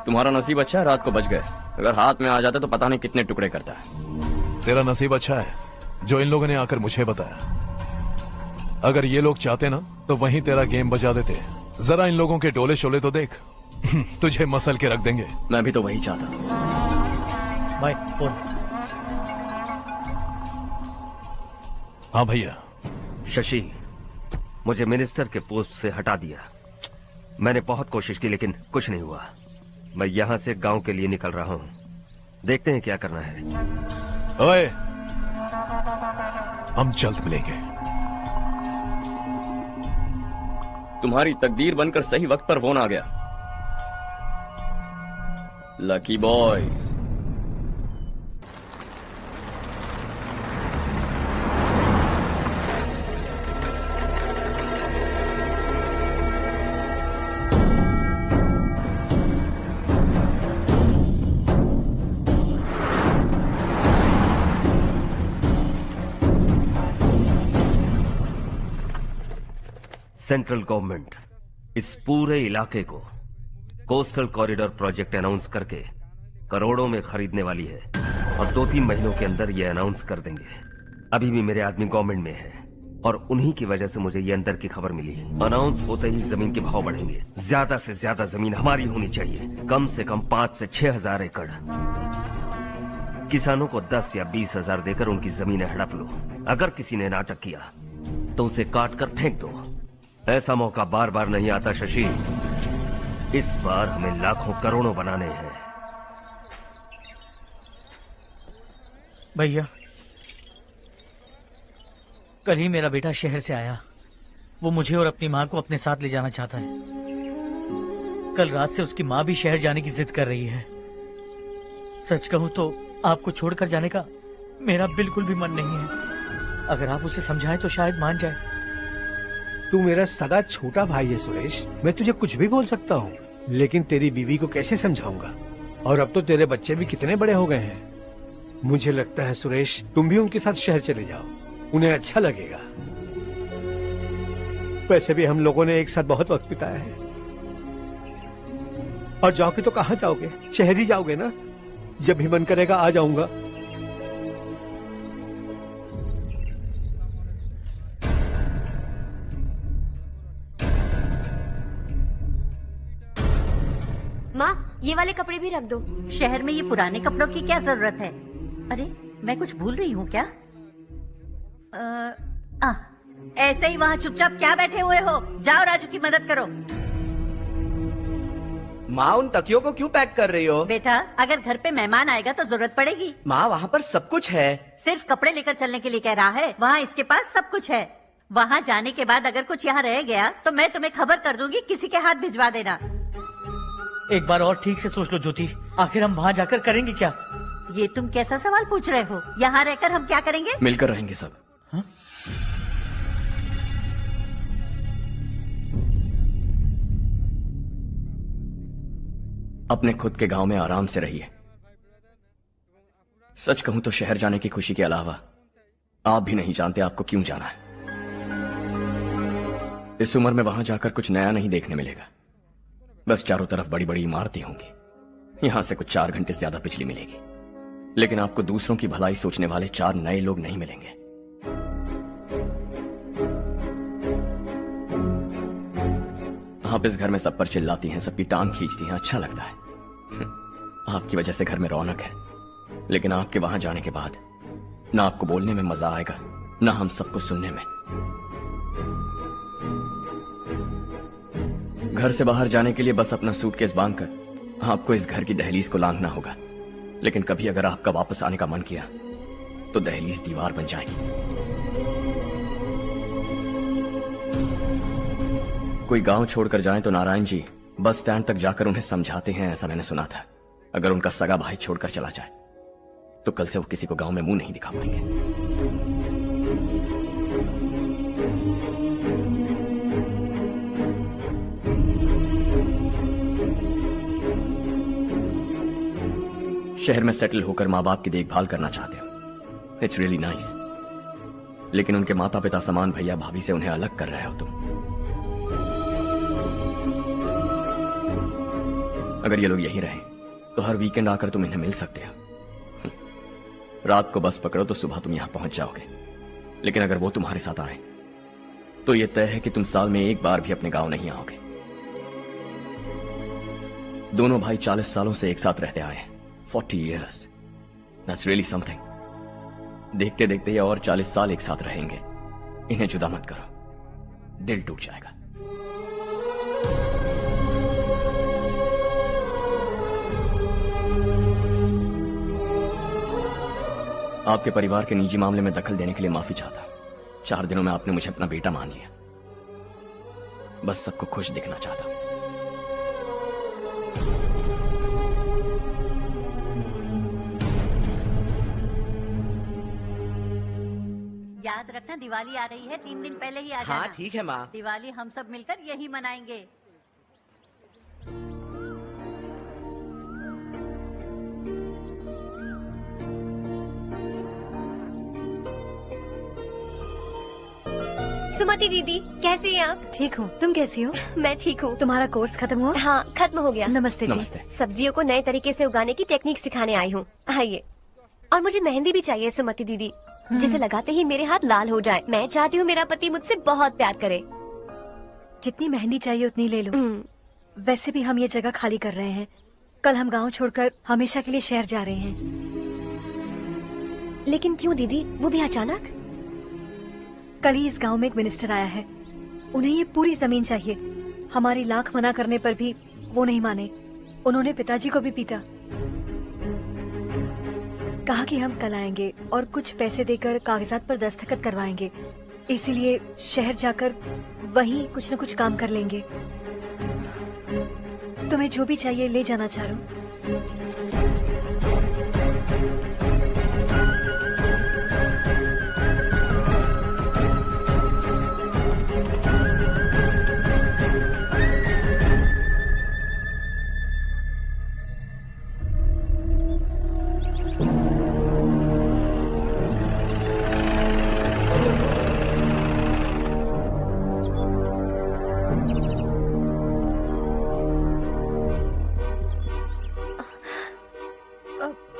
तुम्हारा नसीब अच्छा है रात को बच गए, अगर हाथ में आ जाता तो पता नहीं कितने टुकड़े करता है। तेरा नसीब अच्छा है जो इन लोगों ने आकर मुझे बताया। अगर ये लोग चाहते ना तो वहीं तेरा गेम बजा देते। जरा इन लोगों के डोले शोले तो देख। तुझे मसल के रख देंगे। मैं भी तो वही चाहता। भाई फोन। हाँ भैया। शशि, मुझे मिनिस्टर के पोस्ट से हटा दिया। मैंने बहुत कोशिश की लेकिन कुछ नहीं हुआ। मैं यहाँ से गांव के लिए निकल रहा हूँ। देखते हैं क्या करना है। ओए, हम जल्द मिलेंगे। तुम्हारी तकदीर बनकर सही वक्त पर फोन आ गया। Lucky boys. सेंट्रल गवर्नमेंट इस पूरे इलाके को कोस्टल कॉरिडोर प्रोजेक्ट अनाउंस करके करोड़ों में खरीदने वाली है। और 2-3 महीनों के अंदर ये अनाउंस कर देंगे। अभी भी मेरे आदमी गवर्नमेंट में है और उन्हीं की वजह से मुझे ये अंदर की खबर मिली। अनाउंस होते ही जमीन के भाव बढ़ेंगे। ज्यादा से ज्यादा जमीन हमारी होनी चाहिए, कम से कम 5 से 6 हजार एकड़। किसानों को 10 या 20 हजार देकर उनकी जमीनें हड़प लो। अगर किसी ने नाटक किया तो उसे काट कर फेंक दो। ऐसा मौका बार बार नहीं आता शशि। इस बार हमें लाखों करोड़ों बनाने हैं। भैया, कल ही मेरा बेटा शहर से आया। वो मुझे और अपनी माँ को अपने साथ ले जाना चाहता है। कल रात से उसकी माँ भी शहर जाने की जिद कर रही है। सच कहूँ तो आपको छोड़कर जाने का मेरा बिल्कुल भी मन नहीं है। अगर आप उसे समझाएं तो शायद मान जाए। तू मेरा सगा छोटा भाई है सुरेश, मैं तुझे कुछ भी बोल सकता हूँ, लेकिन तेरी बीवी को कैसे समझाऊंगा? और अब तो तेरे बच्चे भी कितने बड़े हो गए हैं। मुझे लगता है सुरेश, तुम भी उनके साथ शहर चले जाओ, उन्हें अच्छा लगेगा। वैसे भी हम लोगों ने एक साथ बहुत वक्त बिताया है। और जाओगे तो कहाँ जाओगे? शहर ही जाओगे ना? जब भी मन करेगा आ जाऊंगा। माँ, ये वाले कपड़े भी रख दो। शहर में ये पुराने कपड़ों की क्या जरूरत है? अरे, मैं कुछ भूल रही हूँ क्या? ऐसे ही वहाँ चुपचाप क्या बैठे हुए हो? जाओ राजू की मदद करो। माँ, उन तकियों को क्यों पैक कर रही हो? बेटा, अगर घर पे मेहमान आएगा तो जरूरत पड़ेगी। माँ, वहाँ पर सब कुछ है। सिर्फ कपड़े लेकर चलने के लिए कह रहा है? वहाँ इसके पास सब कुछ है। वहाँ जाने के बाद अगर कुछ यहाँ रह गया तो मैं तुम्हें खबर कर दूंगी, किसी के हाथ भिजवा देना। एक बार और ठीक से सोच लो ज्योति, आखिर हम वहाँ जाकर करेंगे क्या? ये तुम कैसा सवाल पूछ रहे हो? यहाँ रहकर हम क्या करेंगे? मिलकर रहेंगे सब। हा? अपने खुद के गांव में आराम से रहिए। सच कहूं तो शहर जाने की खुशी के अलावा आप भी नहीं जानते आपको क्यों जाना है। इस उम्र में वहां जाकर कुछ नया नहीं देखने मिलेगा। बस चारों तरफ बड़ी बड़ी इमारतें होंगी। यहां से कुछ 4 घंटे ज्यादा बिजली मिलेगी, लेकिन आपको दूसरों की भलाई सोचने वाले 4 नए लोग नहीं मिलेंगे। आप इस घर में सब पर चिल्लाती हैं, सबकी टांग खींचती हैं, अच्छा लगता है। आपकी वजह से घर में रौनक है, लेकिन आपके वहां जाने के बाद ना आपको बोलने में मजा आएगा, ना हम सबको सुनने में। घर से बाहर जाने के लिए बस अपना सूटकेस बांधकर आपको इस घर की दहलीज को लांघना होगा, लेकिन कभी अगर आपका वापस आने का मन किया तो दहलीज दीवार बन जाएगी। कोई गांव छोड़कर जाए तो नारायण जी बस स्टैंड तक जाकर उन्हें समझाते हैं, ऐसा मैंने सुना था। अगर उनका सगा भाई छोड़कर चला जाए तो कल से वो किसी को गांव में मुंह नहीं दिखा पाएंगे। शहर में सेटल होकर माँ बाप की देखभाल करना चाहते हो, इट्स रियली नाइस, लेकिन उनके माता पिता समान भैया भाभी से उन्हें अलग कर रहे हो तुम। अगर ये लोग यहीं रहे तो हर वीकेंड आकर तुम इन्हें मिल सकते हो। रात को बस पकड़ो तो सुबह तुम यहां पहुंच जाओगे, लेकिन अगर वो तुम्हारे साथ आए तो ये तय है कि तुम साल में एक बार भी अपने गांव नहीं आओगे। दोनों भाई 40 सालों से एक साथ रहते आए हैं, 40 years. That's really something. देखते देखते ये और 40 साल एक साथ रहेंगे। इन्हें जुदा मत करो, दिल टूट जाएगा। आपके परिवार के निजी मामले में दखल देने के लिए माफी चाहता। 4 दिनों में आपने मुझे अपना बेटा मान लिया। बस सबको खुश दिखना चाहता। याद रखना, दिवाली आ रही है, 3 दिन पहले ही आ जाना। हाँ ठीक है माँ। दिवाली हम सब मिलकर यही मनाएंगे। सुमति दीदी, कैसी हैं आप? ठीक हूँ, तुम कैसी हो? मैं ठीक हूँ। तुम्हारा कोर्स खत्म हुआ? हाँ, खत्म हो गया। नमस्ते जी। नमस्ते। सब्जियों को नए तरीके से उगाने की टेक्निक सिखाने आई हूँ। आइए। और मुझे मेहंदी भी चाहिए सुमति दीदी, जिसे लगाते ही मेरे हाथ लाल हो जाए। मैं चाहती हूँ मेरा पति मुझसे बहुत प्यार करे। जितनी मेहंदी चाहिए उतनी ले लो। वैसे भी हम ये जगह खाली कर रहे हैं। कल हम गांव छोड़कर हमेशा के लिए शहर जा रहे हैं। लेकिन क्यों दीदी, वो भी अचानक? कल ही इस गांव में एक मिनिस्टर आया है, उन्हें ये पूरी जमीन चाहिए। हमारी लाख मना करने पर भी वो नहीं माने। उन्होंने पिताजी को भी पीटा। कहा कि हम कल आएंगे और कुछ पैसे देकर कागजात पर दस्तखत करवाएंगे। इसीलिए शहर जाकर वहीं कुछ न कुछ काम कर लेंगे। तुम्हें जो भी चाहिए ले जाना चारू।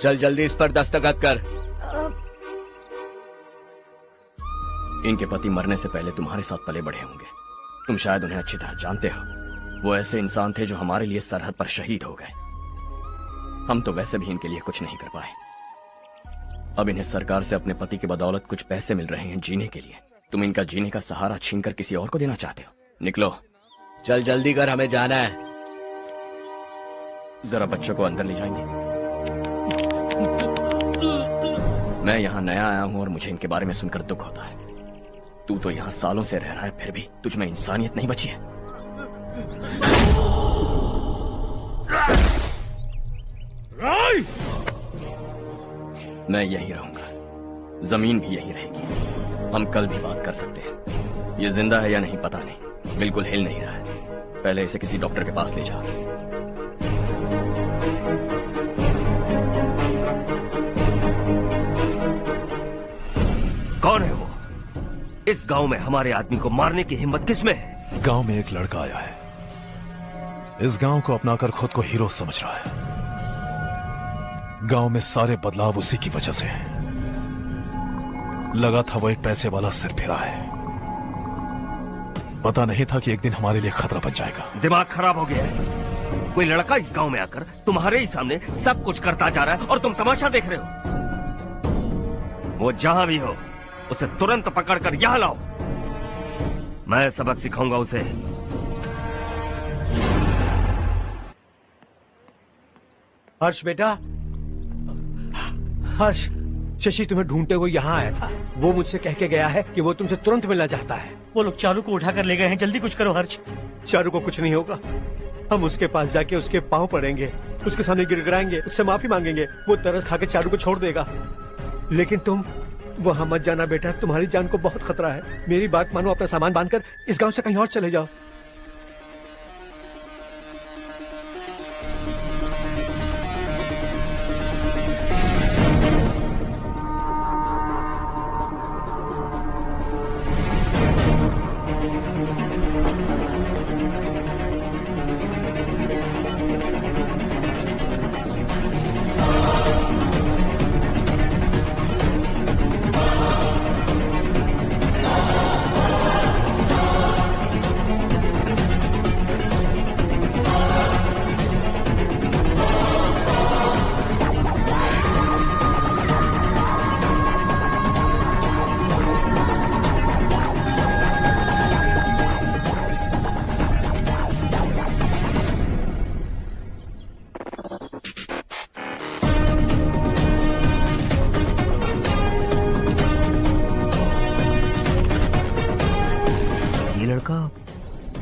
चल जल्दी इस पर दस्तखत कर। इनके पति मरने से पहले तुम्हारे साथ पले बढ़े होंगे। तुम शायद उन्हें अच्छी तरह जानते हो। वो ऐसे इंसान थे जो हमारे लिए सरहद पर शहीद हो गए। हम तो वैसे भी इनके लिए कुछ नहीं कर पाए। अब इन्हें सरकार से अपने पति की बदौलत कुछ पैसे मिल रहे हैं जीने के लिए। तुम इनका जीने का सहारा छीनकर किसी और को देना चाहते हो। निकलो, चल जल्दी कर, हमें जाना है। जरा बच्चों को अंदर ले जाएंगे। मैं यहाँ नया आया हूँ और मुझे इनके बारे में सुनकर दुख होता है। तू तो यहाँ सालों से रह रहा है, फिर भी तुझ में इंसानियत नहीं बची है। मैं यहीं रहूंगा, जमीन भी यहीं रहेगी। हम कल भी बात कर सकते हैं। ये जिंदा है या नहीं पता नहीं, बिल्कुल हिल नहीं रहा है। पहले इसे किसी डॉक्टर के पास ले जा। कौन है वो? इस गांव में हमारे आदमी को मारने की हिम्मत किसमें है? गांव में एक लड़का आया है, इस गांव को अपनाकर खुद को हीरो समझ रहा है। गांव में सारे बदलाव उसी की वजह से है। लगा था वो एक पैसे वाला सिर फिरा है। पता नहीं था कि एक दिन हमारे लिए खतरा बन जाएगा। दिमाग खराब हो गया है। कोई लड़का इस गांव में आकर तुम्हारे ही सामने सब कुछ करता जा रहा है और तुम तमाशा देख रहे हो। वो जहां भी हो उसे तुरंत पकड़कर यहां लाओ। मैं सबक सिखाऊंगा उसे। हर्ष बेटा, हर्ष, शशि तुम्हें ढूंढते हुए यहाँ आया था। वो मुझसे कह के गया है कि वो तुमसे तुरंत मिलना चाहता है। वो लोग चारू को उठाकर ले गए हैं, जल्दी कुछ करो हर्ष। चारू को कुछ नहीं होगा। हम उसके पास जाके उसके पांव पड़ेंगे, उसके सामने गिड़गिड़ाएंगे, उससे माफी मांगेंगे। वो तरस खा के चारू को छोड़ देगा। लेकिन तुम वहां मत जाना बेटा, तुम्हारी जान को बहुत खतरा है। मेरी बात मानो, अपना सामान बांधकर इस गांव से कहीं और चले जाओ।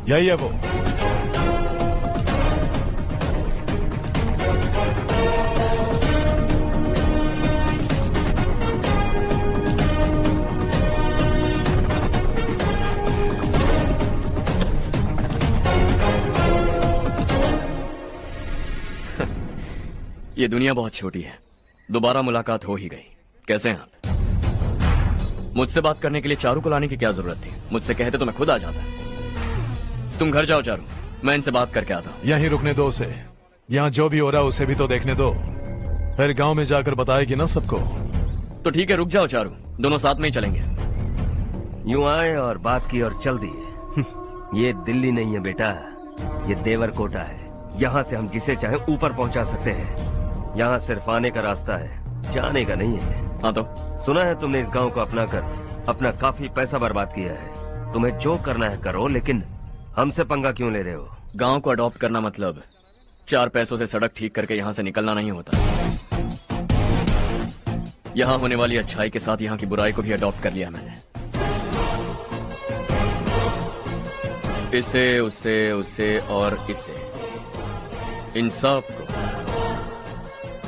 यही है वो। ये दुनिया बहुत छोटी है। दोबारा मुलाकात हो ही गई। कैसे हैं आप? मुझसे बात करने के लिए चारू को लाने की क्या जरूरत थी? मुझसे कहते तो मैं खुद आ जाता। तुम घर जाओ चारू, मैं इनसे बात करके आता हूँ। यहीं रुकने दो उसे। यहाँ जो भी हो रहा है उसे भी तो देखने दो। फिर गांव में जाकर बताएगी ना सबको। तो ठीक है, रुक जाओ चारू, दोनों साथ में ही चलेंगे। यूं आए और बात की और चल दिए। ये दिल्ली नहीं है बेटा, ये देवरकोटा है। यहाँ से हम जिसे चाहे ऊपर पहुँचा सकते हैं। यहाँ सिर्फ आने का रास्ता है, जाने का नहीं है। हाँ तो सुना है तुमने इस गांव को अपना कर अपना काफी पैसा बर्बाद किया है। तुम्हें जो करना है करो, लेकिन हमसे पंगा क्यों ले रहे हो? गांव को अडॉप्ट करना मतलब 4 पैसों से सड़क ठीक करके यहाँ से निकलना नहीं होता। यहाँ होने वाली अच्छाई के साथ यहाँ की बुराई को भी अडॉप्ट कर लिया मैंने। इससे, उससे, उससे और इससे, इन सब को,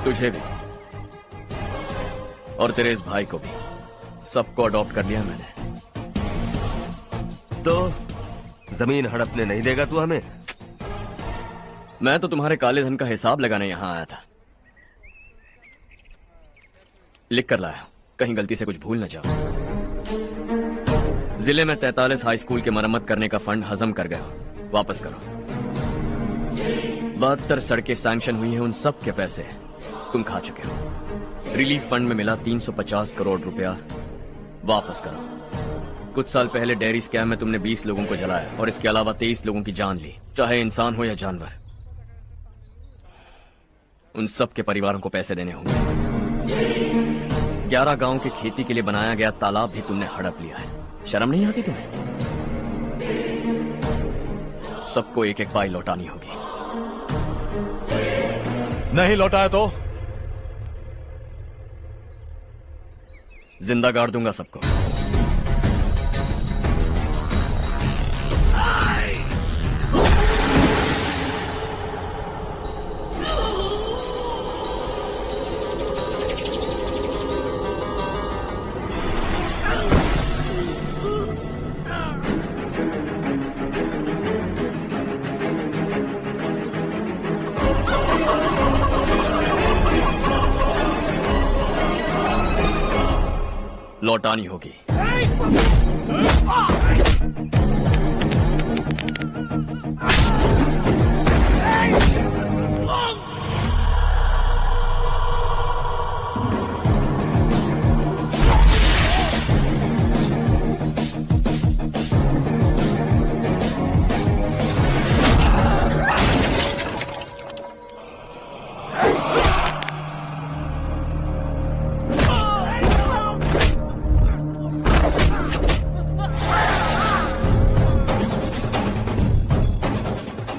तुझे भी और तेरे इस भाई को भी, सबको अडॉप्ट कर लिया मैंने। तो जमीन हड़पने नहीं देगा तू हमें? मैं तो तुम्हारे काले धन का हिसाब लगाने यहाँ आया था। लिख कर लाया, कहीं गलती से कुछ भूल न जाओ। जिले में 43 हाई स्कूल के मरम्मत करने का फंड हजम कर गया, वापस करो। 72 सड़कें सैंक्शन हुई हैं, उन सब के पैसे तुम खा चुके हो। रिलीफ फंड में मिला 350 करोड़ रुपया, वापस करो। कुछ साल पहले डेयरी स्कैम में तुमने 20 लोगों को जलाया और इसके अलावा 23 लोगों की जान ली, चाहे इंसान हो या जानवर। उन सब के परिवारों को पैसे देने होंगे। 11 गांव की खेती के लिए बनाया गया तालाब भी तुमने हड़प लिया है। शर्म नहीं आती तुम्हें? सबको एक एक पाई लौटानी होगी। नहीं लौटाया तो जिंदा गाड़ दूंगा सबको। लौटानी होगी।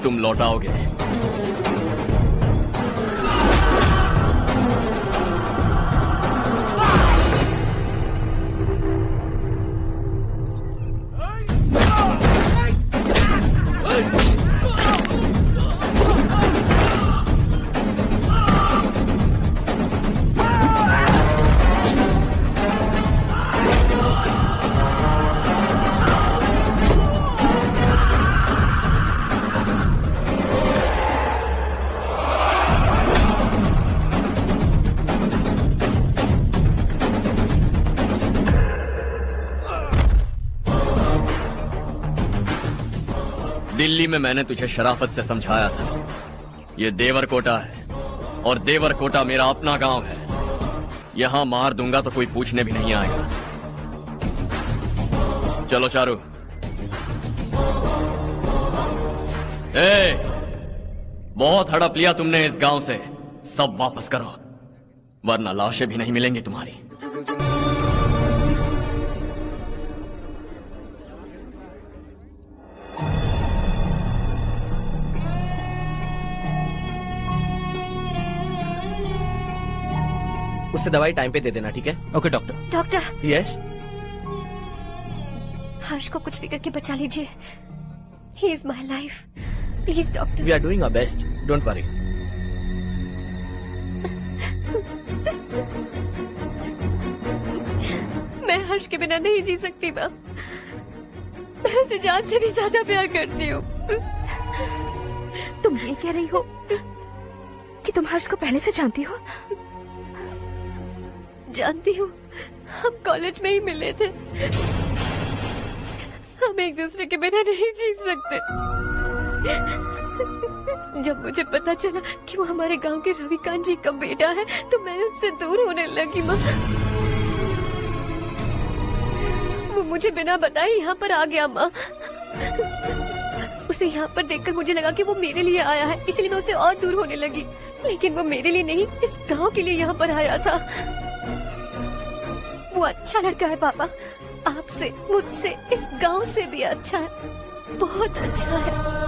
तुम लौटाओगे। दिल्ली में मैंने तुझे शराफत से समझाया था, ये देवरकोटा है और देवरकोटा मेरा अपना गांव है। यहां मार दूंगा तो कोई पूछने भी नहीं आएगा। चलो चारू। बहुत हड़प लिया तुमने इस गांव से, सब वापस करो वरना लाशें भी नहीं मिलेंगी तुम्हारी। उससे दवाई टाइम पे दे देना, ठीक है? Okay doctor. Doctor. Yes. Harsh को कुछ भी करके बचा लीजिए। He is my life, please doctor. We are doing our best, don't worry. मैं हर्ष के बिना नहीं जी सकती माँ। मैं उसे जान से भी ज्यादा प्यार करती हूँ। तुम ये कह रही हो कि तुम हर्ष को पहले से जानती हो? जानती हूँ, हम कॉलेज में ही मिले थे। हम एक दूसरे के बिना नहीं जी सकते। जब मुझे पता चला कि वो हमारे गांव के रविकांत जी का बेटा है तो मैं उससे दूर होने लगी माँ। वो मुझे बिना बताए यहाँ पर आ गया माँ। उसे यहाँ पर देखकर मुझे लगा कि वो मेरे लिए आया है, इसलिए मैं उससे और दूर होने लगी। लेकिन वो मेरे लिए नहीं, इस गांव के लिए यहाँ पर आया था। वो अच्छा लड़का है पापा, आपसे, मुझसे, इस गांव से भी अच्छा है, बहुत अच्छा है।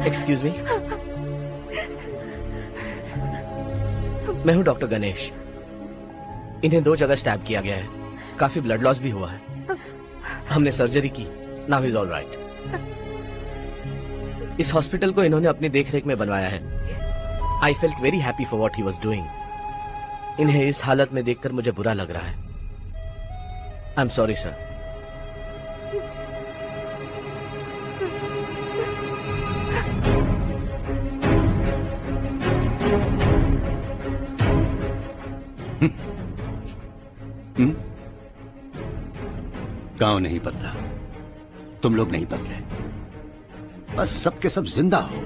एक्सक्यूज मी, मैं हूं डॉक्टर गणेश। इन्हें 2 जगह स्टैब किया गया है, काफी ब्लड लॉस भी हुआ है। हमने सर्जरी की, नाउ इज ऑल राइट। इस हॉस्पिटल को इन्होंने अपनी देखरेख में बनवाया है। I felt very happy for what he was doing. इन्हें इस हालत में देखकर मुझे बुरा लग रहा है। I am sorry sir. गांव नहीं बदला, तुम लोग नहीं बदले, बस सबके सब जिंदा हो,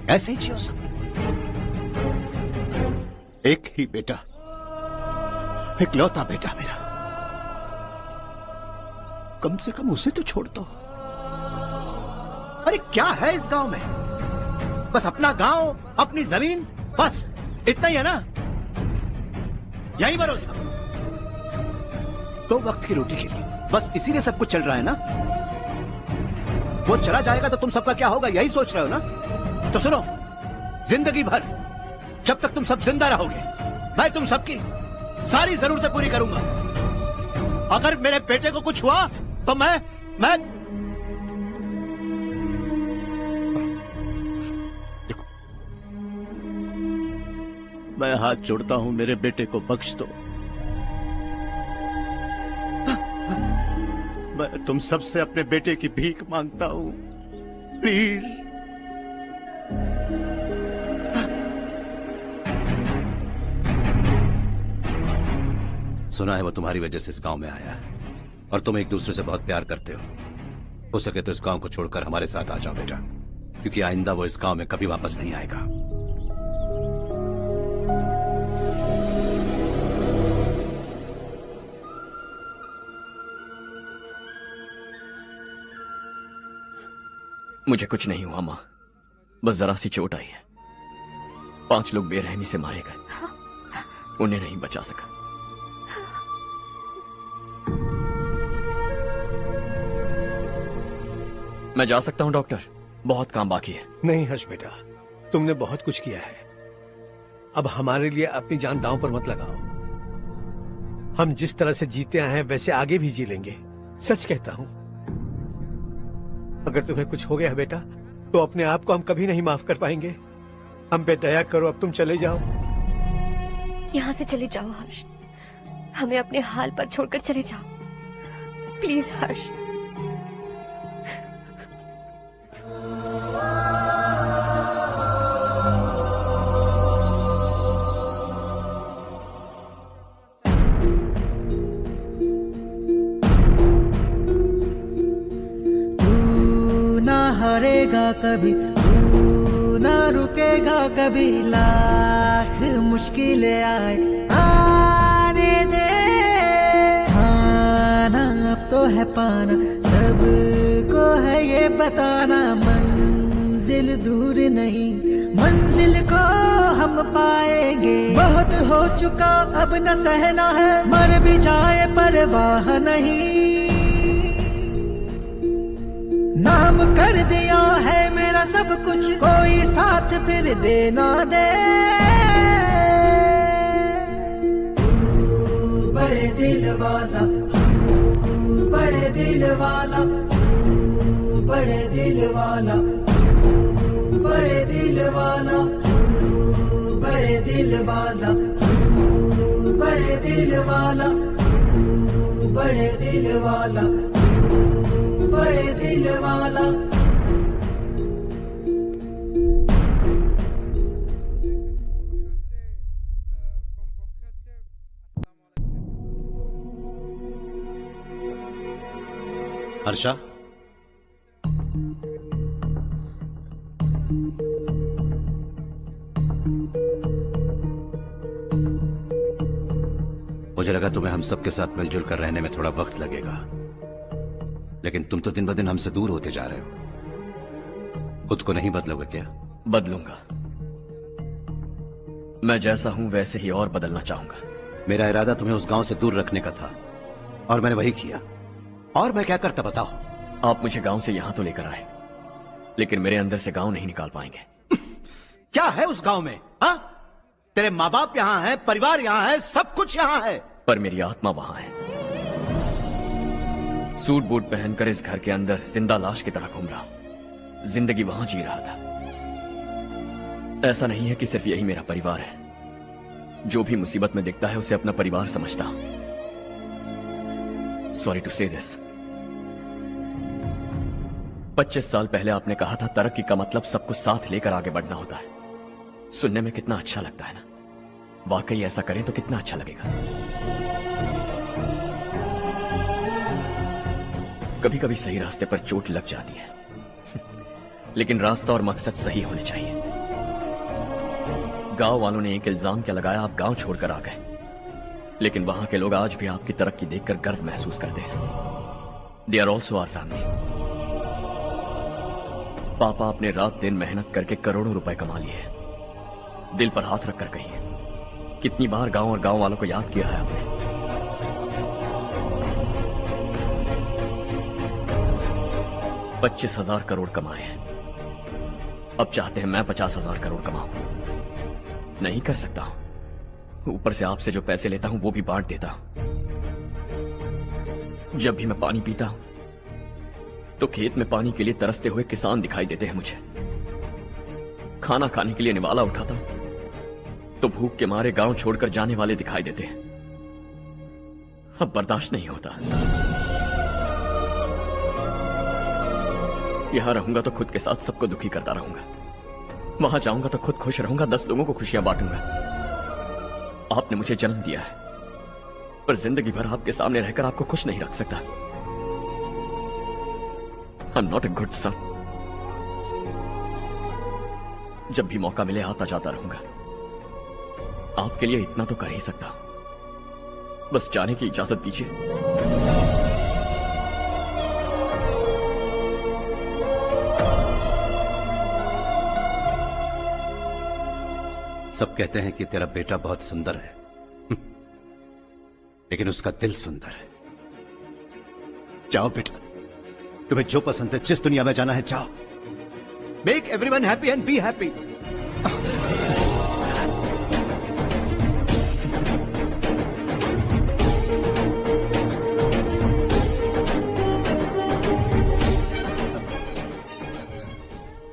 ऐसे ही जियो सब। एक ही बेटा, इकलौता बेटा मेरा, कम से कम उसे तो छोड़ दो। अरे क्या है इस गांव में? बस अपना गांव, अपनी जमीन, बस इतना ही है ना? यही भरोसा, 2 वक्त की रोटी के लिए, बस इसीलिए सब कुछ चल रहा है ना? वो चला जाएगा तो तुम सबका क्या होगा, यही सोच रहे हो ना? तो सुनो, जिंदगी भर जब तक तुम सब जिंदा रहोगे, मैं तुम सबकी सारी जरूरतें पूरी करूंगा। अगर मेरे बेटे को कुछ हुआ तो मैं देखो, मैं हाथ जोड़ता हूं, मेरे बेटे को बख्श दो। मैं तुम सबसे अपने बेटे की भीख मांगता हूं, प्लीज। सुना है वो तुम्हारी वजह से इस गांव में आया है और तुम एक दूसरे से बहुत प्यार करते हो सके तो इस गांव को छोड़कर हमारे साथ आ जाओ बेटा, क्योंकि आइंदा वो इस गांव में कभी वापस नहीं आएगा। मुझे कुछ नहीं हुआ माँ, बस जरा सी चोट आई है। 5 लोग बेरहमी से मारे गए, उन्हें नहीं बचा सका। मैं जा सकता हूं डॉक्टर, बहुत काम बाकी है। नहीं हर्ष बेटा, तुमने बहुत कुछ किया है, अब हमारे लिए अपनी जान दांव पर मत लगाओ। हम जिस तरह से जीते आए हैं वैसे आगे भी जी लेंगे, सच कहता हूं। अगर तुम्हें कुछ हो गया बेटा तो अपने आप को हम कभी नहीं माफ कर पाएंगे। हम पे दया करो, अब तुम चले जाओ। यहाँ से चले जाओ हर्ष, हमें अपने हाल पर छोड़कर चले जाओ, प्लीज हर्ष। हारेगा कभी, तू ना रुकेगा कभी, लाख मुश्किलें आए आने दे। खाना अब तो है पाना, सबको है ये बताना, मंजिल दूर नहीं, मंजिल को हम पाएंगे। बहुत हो चुका अब न सहना है, मर भी जाए परवाह नहीं। नाम कर दिया है मेरा सब कुछ, कोई साथ फिर देना दे। तू बड़े दिल वाला, तू बड़े दिल वाला, तू बड़े दिल वाला, तू बड़े दिल वाला, तू दिल वाला, बड़े दिल वाला, बड़े दिल वाला, बड़े दिल वाला। हर्षा, मुझे लगा तुम्हें हम सबके साथ मिलजुल कर रहने में थोड़ा वक्त लगेगा, लेकिन तुम तो दिन ब दिन हमसे दूर होते जा रहे हो। खुद को नहीं बदलोगे क्या? बदलूंगा। मैं जैसा हूं वैसे ही और बदलना चाहूंगा। मेरा इरादा तुम्हें उस गांव से दूर रखने का था और मैंने वही किया। और मैं क्या करता बताओ? आप मुझे गांव से यहां तो लेकर आए, लेकिन मेरे अंदर से गांव नहीं निकाल पाएंगे। क्या है उस गांव में? हाँ, तेरे माँ बाप यहाँ हैं, परिवार यहाँ है, सब कुछ यहाँ है, पर मेरी आत्मा वहां है। सूट बूट पहनकर इस घर के अंदर जिंदा लाश की तरह घूम रहा हूं। जिंदगी वहां जी रहा था। ऐसा नहीं है कि सिर्फ यही मेरा परिवार है। जो भी मुसीबत में दिखता है उसे अपना परिवार समझता हूं। सॉरी टू से दिस। 25 साल पहले आपने कहा था तरक्की का मतलब सब कुछ साथ लेकर आगे बढ़ना होता है। सुनने में कितना अच्छा लगता है ना? वाकई ऐसा करें तो कितना अच्छा लगेगा। कभी कभी सही रास्ते पर चोट लग जाती है, लेकिन रास्ता और मकसद सही होने चाहिए। गांव वालों ने एक इल्जाम क्या लगाया, आप गांव छोड़कर आ गए, लेकिन वहां के लोग आज भी आपकी तरक्की देखकर गर्व महसूस करते हैं। They are also our family. पापा अपने रात दिन मेहनत करके करोड़ों रुपए कमा लिए हैं। दिल पर हाथ रखकर कहिए, कितनी बार गांव और गांव वालों को याद किया है आपने? 25,000 करोड़ कमाए हैं, अब चाहते हैं मैं 50,000 करोड़ कमाऊं। नहीं कर सकता हूं। ऊपर से आपसे जो पैसे लेता हूं वो भी बांट देता हूं। जब भी मैं पानी पीता हूं तो खेत में पानी के लिए तरसते हुए किसान दिखाई देते हैं मुझे। खाना खाने के लिए निवाला उठाता हूं तो भूख के मारे गांव छोड़कर जाने वाले दिखाई देते हैं। अब बर्दाश्त नहीं होता। यहां रहूंगा तो खुद के साथ सबको दुखी करता रहूंगा, वहां जाऊंगा तो खुद खुश रहूंगा, 10 लोगों को खुशियां बांटूंगा। आपने मुझे जन्म दिया है, पर जिंदगी भर आपके सामने रहकर आपको खुश नहीं रख सकता। I am not a good son. जब भी मौका मिले आता जाता रहूंगा। आपके लिए इतना तो कर ही सकता हूं, बस जाने की इजाजत दीजिए। सब कहते हैं कि तेरा बेटा बहुत सुंदर है, लेकिन उसका दिल सुंदर है। जाओ बेटा, तुम्हें जो पसंद है, जिस दुनिया में जाना है जाओ। Make everyone happy and be happy.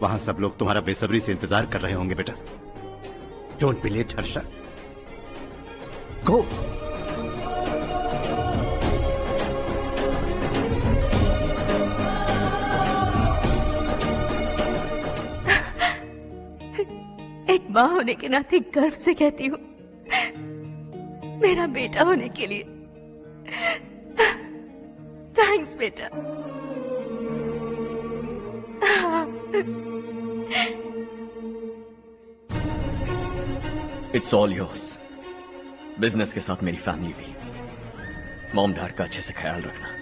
वहां सब लोग तुम्हारा बेसब्री से इंतजार कर रहे होंगे बेटा। डोंट बी लेट हर्षा, गो। एक माँ होने के नाते गर्व से कहती हूँ, मेरा बेटा होने के लिए थैंक्स बेटा। It's all yours. बिजनेस के साथ मेरी फैमिली भी। मॉम डैड का अच्छे से ख्याल रखना।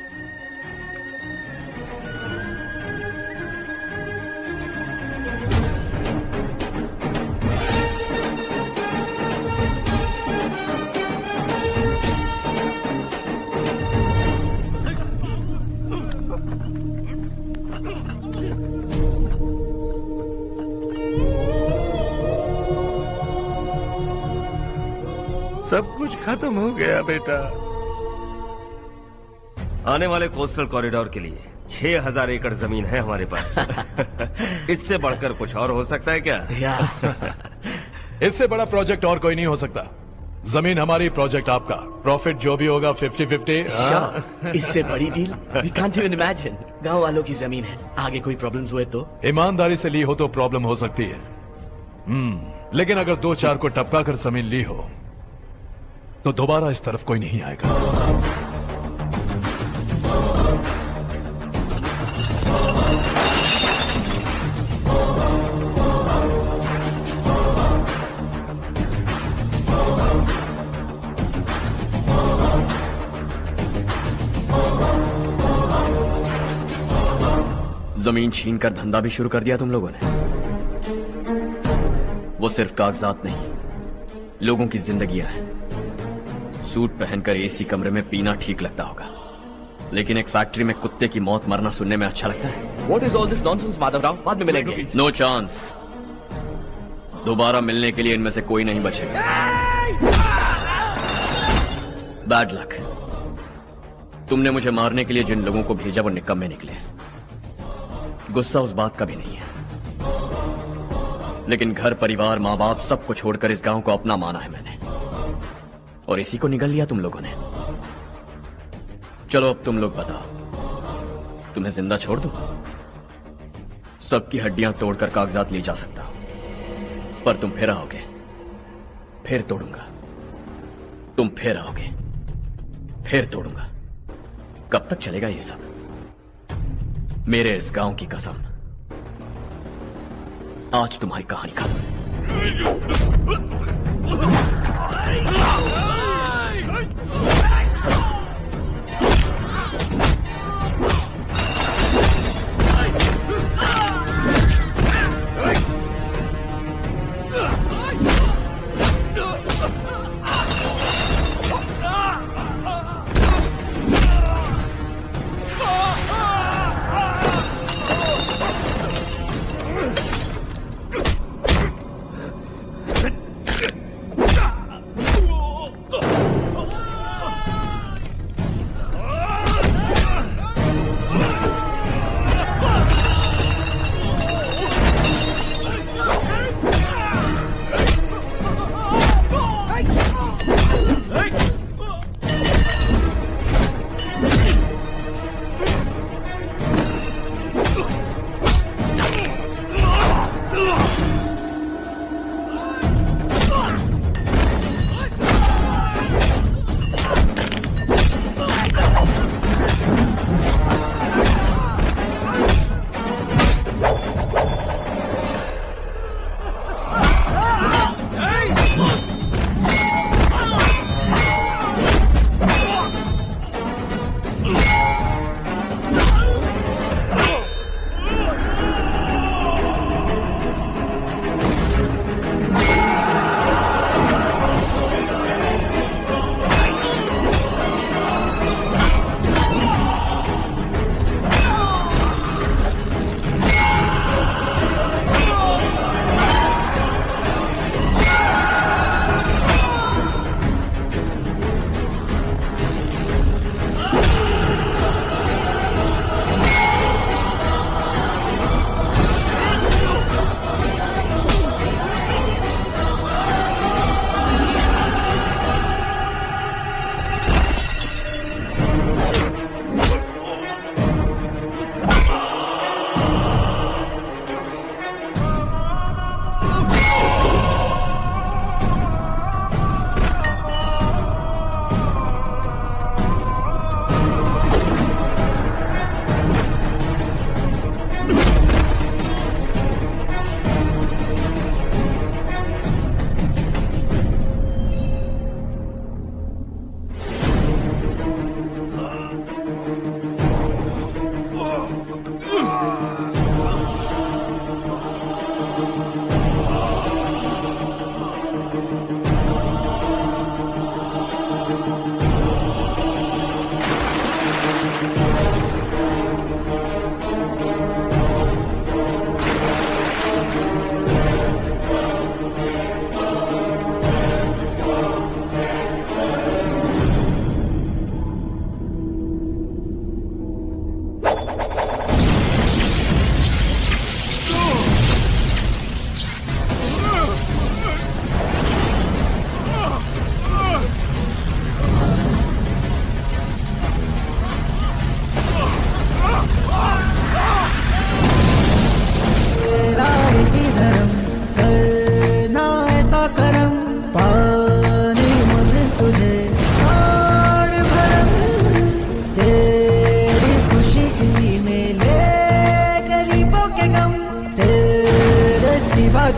सब कुछ खत्म हो गया बेटा। आने वाले कोस्टल कॉरिडोर के लिए 6,000 एकड़ जमीन है हमारे पास। इससे बढ़कर कुछ और हो सकता है क्या? इससे बड़ा प्रोजेक्ट और कोई नहीं हो सकता। जमीन हमारी, प्रोजेक्ट आपका, प्रॉफिट जो भी होगा 50-50। इससे बड़ी deal we can't even imagine. गांव वालों की जमीन है, आगे कोई प्रॉब्लम्स हुए तो? ईमानदारी से ली हो तो प्रॉब्लम हो सकती है, लेकिन अगर 2-4 को टपका कर जमीन ली हो तो दोबारा इस तरफ कोई नहीं आएगा। जमीन छीन कर धंधा भी शुरू कर दिया तुम लोगों ने। वो सिर्फ कागजात नहीं, लोगों की जिंदगियां हैं। सूट पहनकर एसी कमरे में पीना ठीक लगता होगा, लेकिन एक फैक्ट्री में कुत्ते की मौत मरना सुनने में अच्छा लगता है। What is all this nonsense, Madhavrao? बाद में मिलेंगे। No chance. दोबारा मिलने के लिए इनमें से कोई नहीं बचेगा। Bad luck. तुमने मुझे मारने के लिए जिन लोगों को भेजा वो निकम्मे निकले। गुस्सा उस बात का भी नहीं है, लेकिन घर परिवार माँ बाप सबको छोड़कर इस गांव को अपना माना है मैंने, और इसी को निगल लिया तुम लोगों ने। चलो अब तुम लोग बताओ, तुम्हें जिंदा छोड़ दूं? सबकी हड्डियां तोड़कर कागजात ले जा सकता हूं, पर तुम फिर आओगे, फिर तोड़ूंगा। तुम फिर आओगे, फिर तोड़ूंगा। कब तक चलेगा ये सब? मेरे इस गांव की कसम, आज तुम्हारी कहानी खत्म।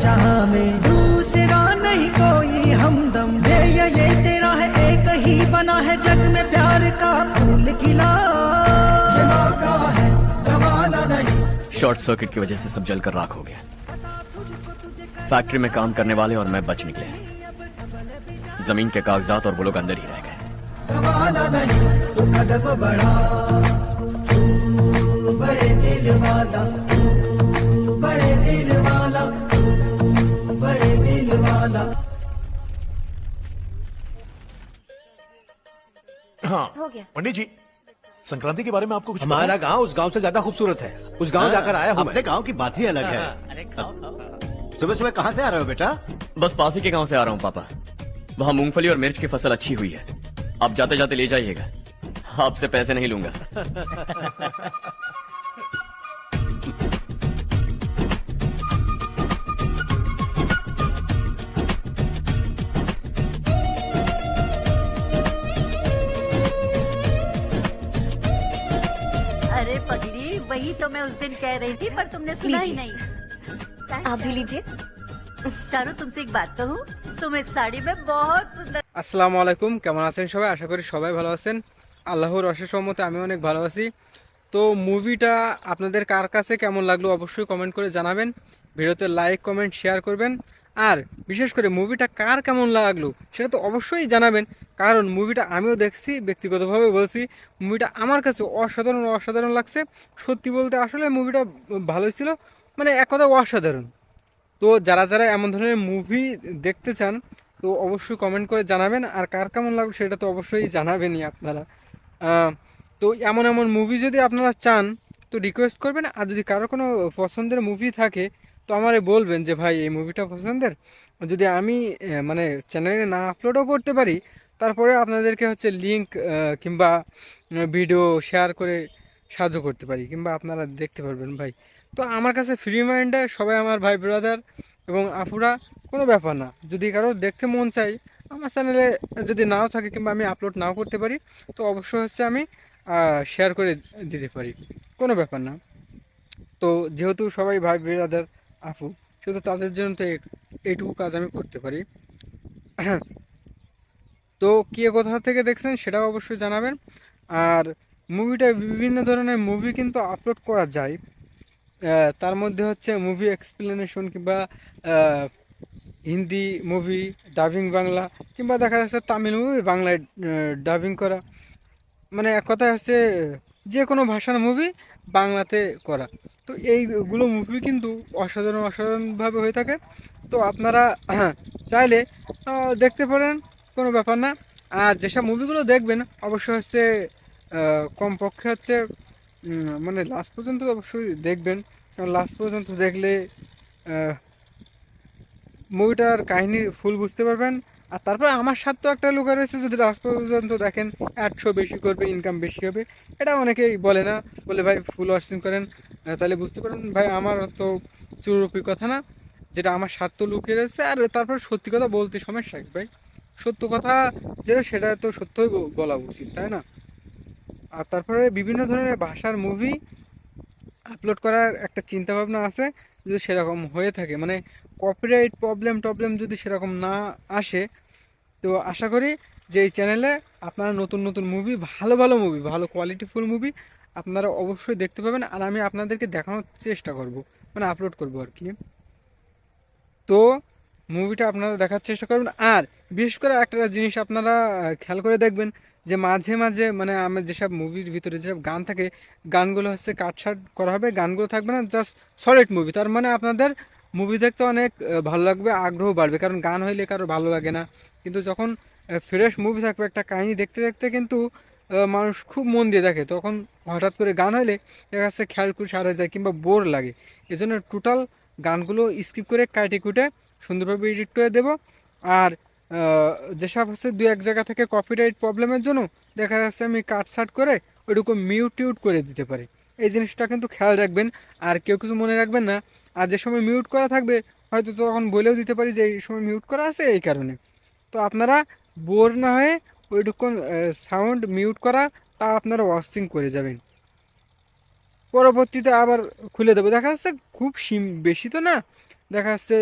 जहां में दूसरा नहीं कोई हमदम, ये तेरा है एक ही बना है जग में प्यार का फूल खिला, ये मौका है गवाना नहीं। शॉर्ट सर्किट की वजह से सब जलकर राख हो गया। फैक्ट्री में काम करने वाले और मैं बच निकले। जमीन के कागजात और वो लोग अंदर ही रह गए। गवाना नहीं तो कदम बढ़ा, तू बड़े दिल वाला, तू बड़े दिल वाला, तू बड़े दिल वाला। हाँ हो गया। पंडित जी, संक्रांति के बारे में आपको कुछ पता हमारा है? गांव उस गांव से ज्यादा खूबसूरत है। उस गांव जाकर आया हूँ अपने गांव की बात ही अलग है। सुबह सुबह कहाँ से आ रहे हो बेटा? बस पास ही के गांव से आ रहा हूँ पापा। वहाँ मूंगफली और मिर्च की फसल अच्छी हुई है। आप जाते जाते ले जाइएगा, आपसे पैसे नहीं लूंगा। अरे पगली, वही तो मैं उस दिन कह रही थी पर तुमने सुना ही नहीं। आप भी लीजिए। चारू, तुमसे एक बात कहूँ, तुम इस साड़ी में बहुत सुंदर। আসসালামু আলাইকুম, কেমন আছেন সবাই? আশা করি সবাই ভালো আছেন। আল্লাহর অশেষ রহমতে আমি অনেক ভালো আছি। তো মুভিটা আপনাদের কার কাছে কেমন লাগলো অবশ্যই কমেন্ট করে জানাবেন। ভিডিওতে লাইক কমেন্ট শেয়ার করবেন। আর বিশেষ করে মুভিটা কার কেমন লাগলো সেটা তো অবশ্যই জানাবেন, কারণ মুভিটা আমিও দেখছি, ব্যক্তিগতভাবে বলছি মুভিটা আমার কাছে অসাধারণ অসাধারণ লাগছে। সত্যি বলতে আসলে মুভিটা ভালোই ছিল, মানে এক কথা অসাধারণ। তো যারা যারা এমন ধরনের মুভি দেখতে চান তো অবশ্যই কমেন্ট করে জানাবেন। আর কার কেমন লাগবে সেটা তো অবশ্যই জানাবেনই আপনারা। তো এমন এমন মুভি যদি আপনারা চান তো রিকোয়েস্ট করবেন। আর যদি কারো কোনো পছন্দের মুভি থাকে তো আমারে বলবেন যে ভাই এই মুভিটা পছন্দের, যদি আমি মানে চ্যানেলে না আপলোডও করতে পারি তারপরে আপনাদেরকে হচ্ছে লিঙ্ক কিংবা ভিডিও শেয়ার করে সাহায্য করতে পারি, কিংবা আপনারা দেখতে পারবেন ভাই। তো আমার কাছে ফ্রি মাইন্ডে সবাই আমার ভাই ব্রাদার এবং আপুরা, কোনো ব্যাপার না। যদি কারো দেখতে মন চাই আমার চ্যানেলে যদি নাও থাকে কিংবা আমি আপলোড নাও করতে পারি তো অবশ্যই হচ্ছে আমি শেয়ার করে দিতে পারি, কোনো ব্যাপার না। তো যেহেতু সবাই ভাই ব্রাদার আপু, শুধু তাদের জন্য তো এইটুকু কাজ আমি করতে পারি। তো কে কোথা থেকে দেখছেন সেটাও অবশ্যই জানাবেন। আর মুভিটা বিভিন্ন ধরনের মুভি কিন্তু আপলোড করা যায়। তার মধ্যে হচ্ছে মুভি এক্সপ্লেনেশন কিংবা হিন্দি মুভি ডাবিং বাংলা, কিংবা দেখা যাচ্ছে তামিল মুভি বাংলায় ডাবিং করা, মানে এক কথায় হচ্ছে যে কোনো ভাষার মুভি বাংলাতে করা। তো এইগুলো মুভি কিন্তু অসাধারণ অসাধারণভাবে হয়ে থাকে। তো আপনারা চাইলে দেখতে পারেন, কোনো ব্যাপার না। আর যেসব মুভিগুলো দেখবেন অবশ্যই হচ্ছে কমপক্ষে হচ্ছে মানে লাস্ট পর্যন্ত অবশ্যই দেখবেন, কারণ লাস্ট পর্যন্ত দেখলে মুভিটার কাহিনী ফুল বুঝতে পারবেন। আর তারপরে আমার স্বার্থ একটা লুকা রয়েছে, যদি লাস্ট পর্যন্ত দেখেন অ্যাডশো বেশি করবে, ইনকাম বেশি হবে, এটা অনেকেই বলে না, বলে ভাই ফুল ওয়াচিং করেন, তাহলে বুঝতে পারেন ভাই আমার তো চুরুপি কথা না, যেটা আমার স্বার্থ লুকিয়ে রয়েছে। আর তারপর সত্যি কথা বলতে সমস্যা কি ভাই, সত্য কথা যেটা সেটা তো সত্যই বলা উচিত, তাই না? আর তারপরে বিভিন্ন ধরনের ভাষার মুভি আপলোড করার একটা চিন্তাভাবনা আছে, যদি সেরকম হয়ে থাকে, মানে কপিরাইট প্রবলেম যদি সেরকম না আসে, তো আশা করি যে এই চ্যানেলে আপনারা নতুন নতুন মুভি, ভালো ভালো মুভি, ভালো কোয়ালিটিফুল মুভি আপনারা অবশ্যই দেখতে পাবেন। আর আমি আপনাদেরকে দেখানোর চেষ্টা করব, মানে আপলোড করব আর কি। তো মুভিটা আপনারা দেখার চেষ্টা করবেন। আর বিশেষ করে একটা জিনিস আপনারা খেয়াল করে দেখবেন যে মাঝে মাঝে মানে আমার যেসব মুভির ভিতরে যেসব গান থাকে, গানগুলো হচ্ছে কাটছাট করা হবে, গানগুলো থাকবে না, জাস্ট সলিড মুভি। তার মানে আপনাদের মুভি দেখতে অনেক ভালো লাগবে, আগ্রহ বাড়বে, কারণ গান হইলে কারো ভালো লাগে না। কিন্তু যখন ফ্রেশ মুভি থাকবে, একটা কাহিনী দেখতে দেখতে কিন্তু মানুষ খুব মন দিয়ে দেখে, তখন হঠাৎ করে গান হইলে দেখা যাচ্ছে খেয়াল করে সারা যায় কিংবা বোর লাগে। এই জন্য টোটাল গানগুলো স্কিপ করে কাটে কুটে সুন্দরভাবে এডিট করে দেব। আর যেসব হচ্ছে দু এক জায়গা থেকে কপিরাইট প্রবলেমের জন্য দেখা যাচ্ছে আমি কাটছাট করে ওইরকম মিউট করে দিতে পারি, এই জিনিসটা কিন্তু খেয়াল রাখবেন। আর কেউ কিছু মনে রাখবেন না, আর যে সময় মিউট করা থাকবে হয়তো তখন বলেও দিতে পারি যে এই সময় মিউট করা আছে এই কারণে। তো আপনারা বোর না হয়ে ওইটুকুন সাউন্ড মিউট করা তা আপনারা ওয়াচিং করে যাবেন। পরবর্তীতে আবার খুলে দেবো, দেখা যাচ্ছে খুব বেশি তো না, দেখা যাচ্ছে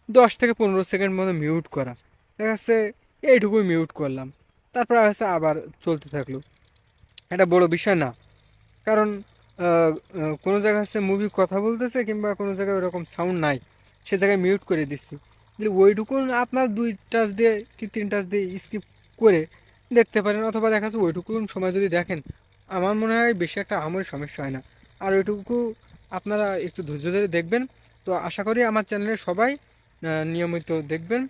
10 থেকে 15 সেকেন্ড মতো মিউট করা, দেখা যাচ্ছে এইটুকুই মিউট করলাম, তারপর হচ্ছে আবার চলতে থাকলো। এটা বড় বিষয় না, কারণ কোনো জায়গায় হচ্ছে মুভি কথা বলতেছে কিংবা কোনো জায়গায় ওরকম সাউন্ড নাই, সে জায়গায় মিউট করে দিচ্ছি, ওইটুকু আপনার 2 টাচ দিয়ে কি 3 টাচ দিয়ে স্কিপ করে দেখতে পারেন, অথবা দেখা যাচ্ছে ওইটুকু সময় যদি দেখেন, আমার মনে হয় বেশি একটা আমার সমস্যা হয় না। আর ওইটুকু আপনারা একটু ধৈর্য ধরে দেখবেন। তো আশা করি আমার চ্যানেলে সবাই নিয়মিত দেখবেন।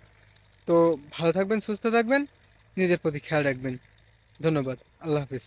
তো ভালো থাকবেন, সুস্থ থাকবেন, নিজের প্রতি খেয়াল রাখবেন। ধন্যবাদ, আল্লাহ হাফিজ।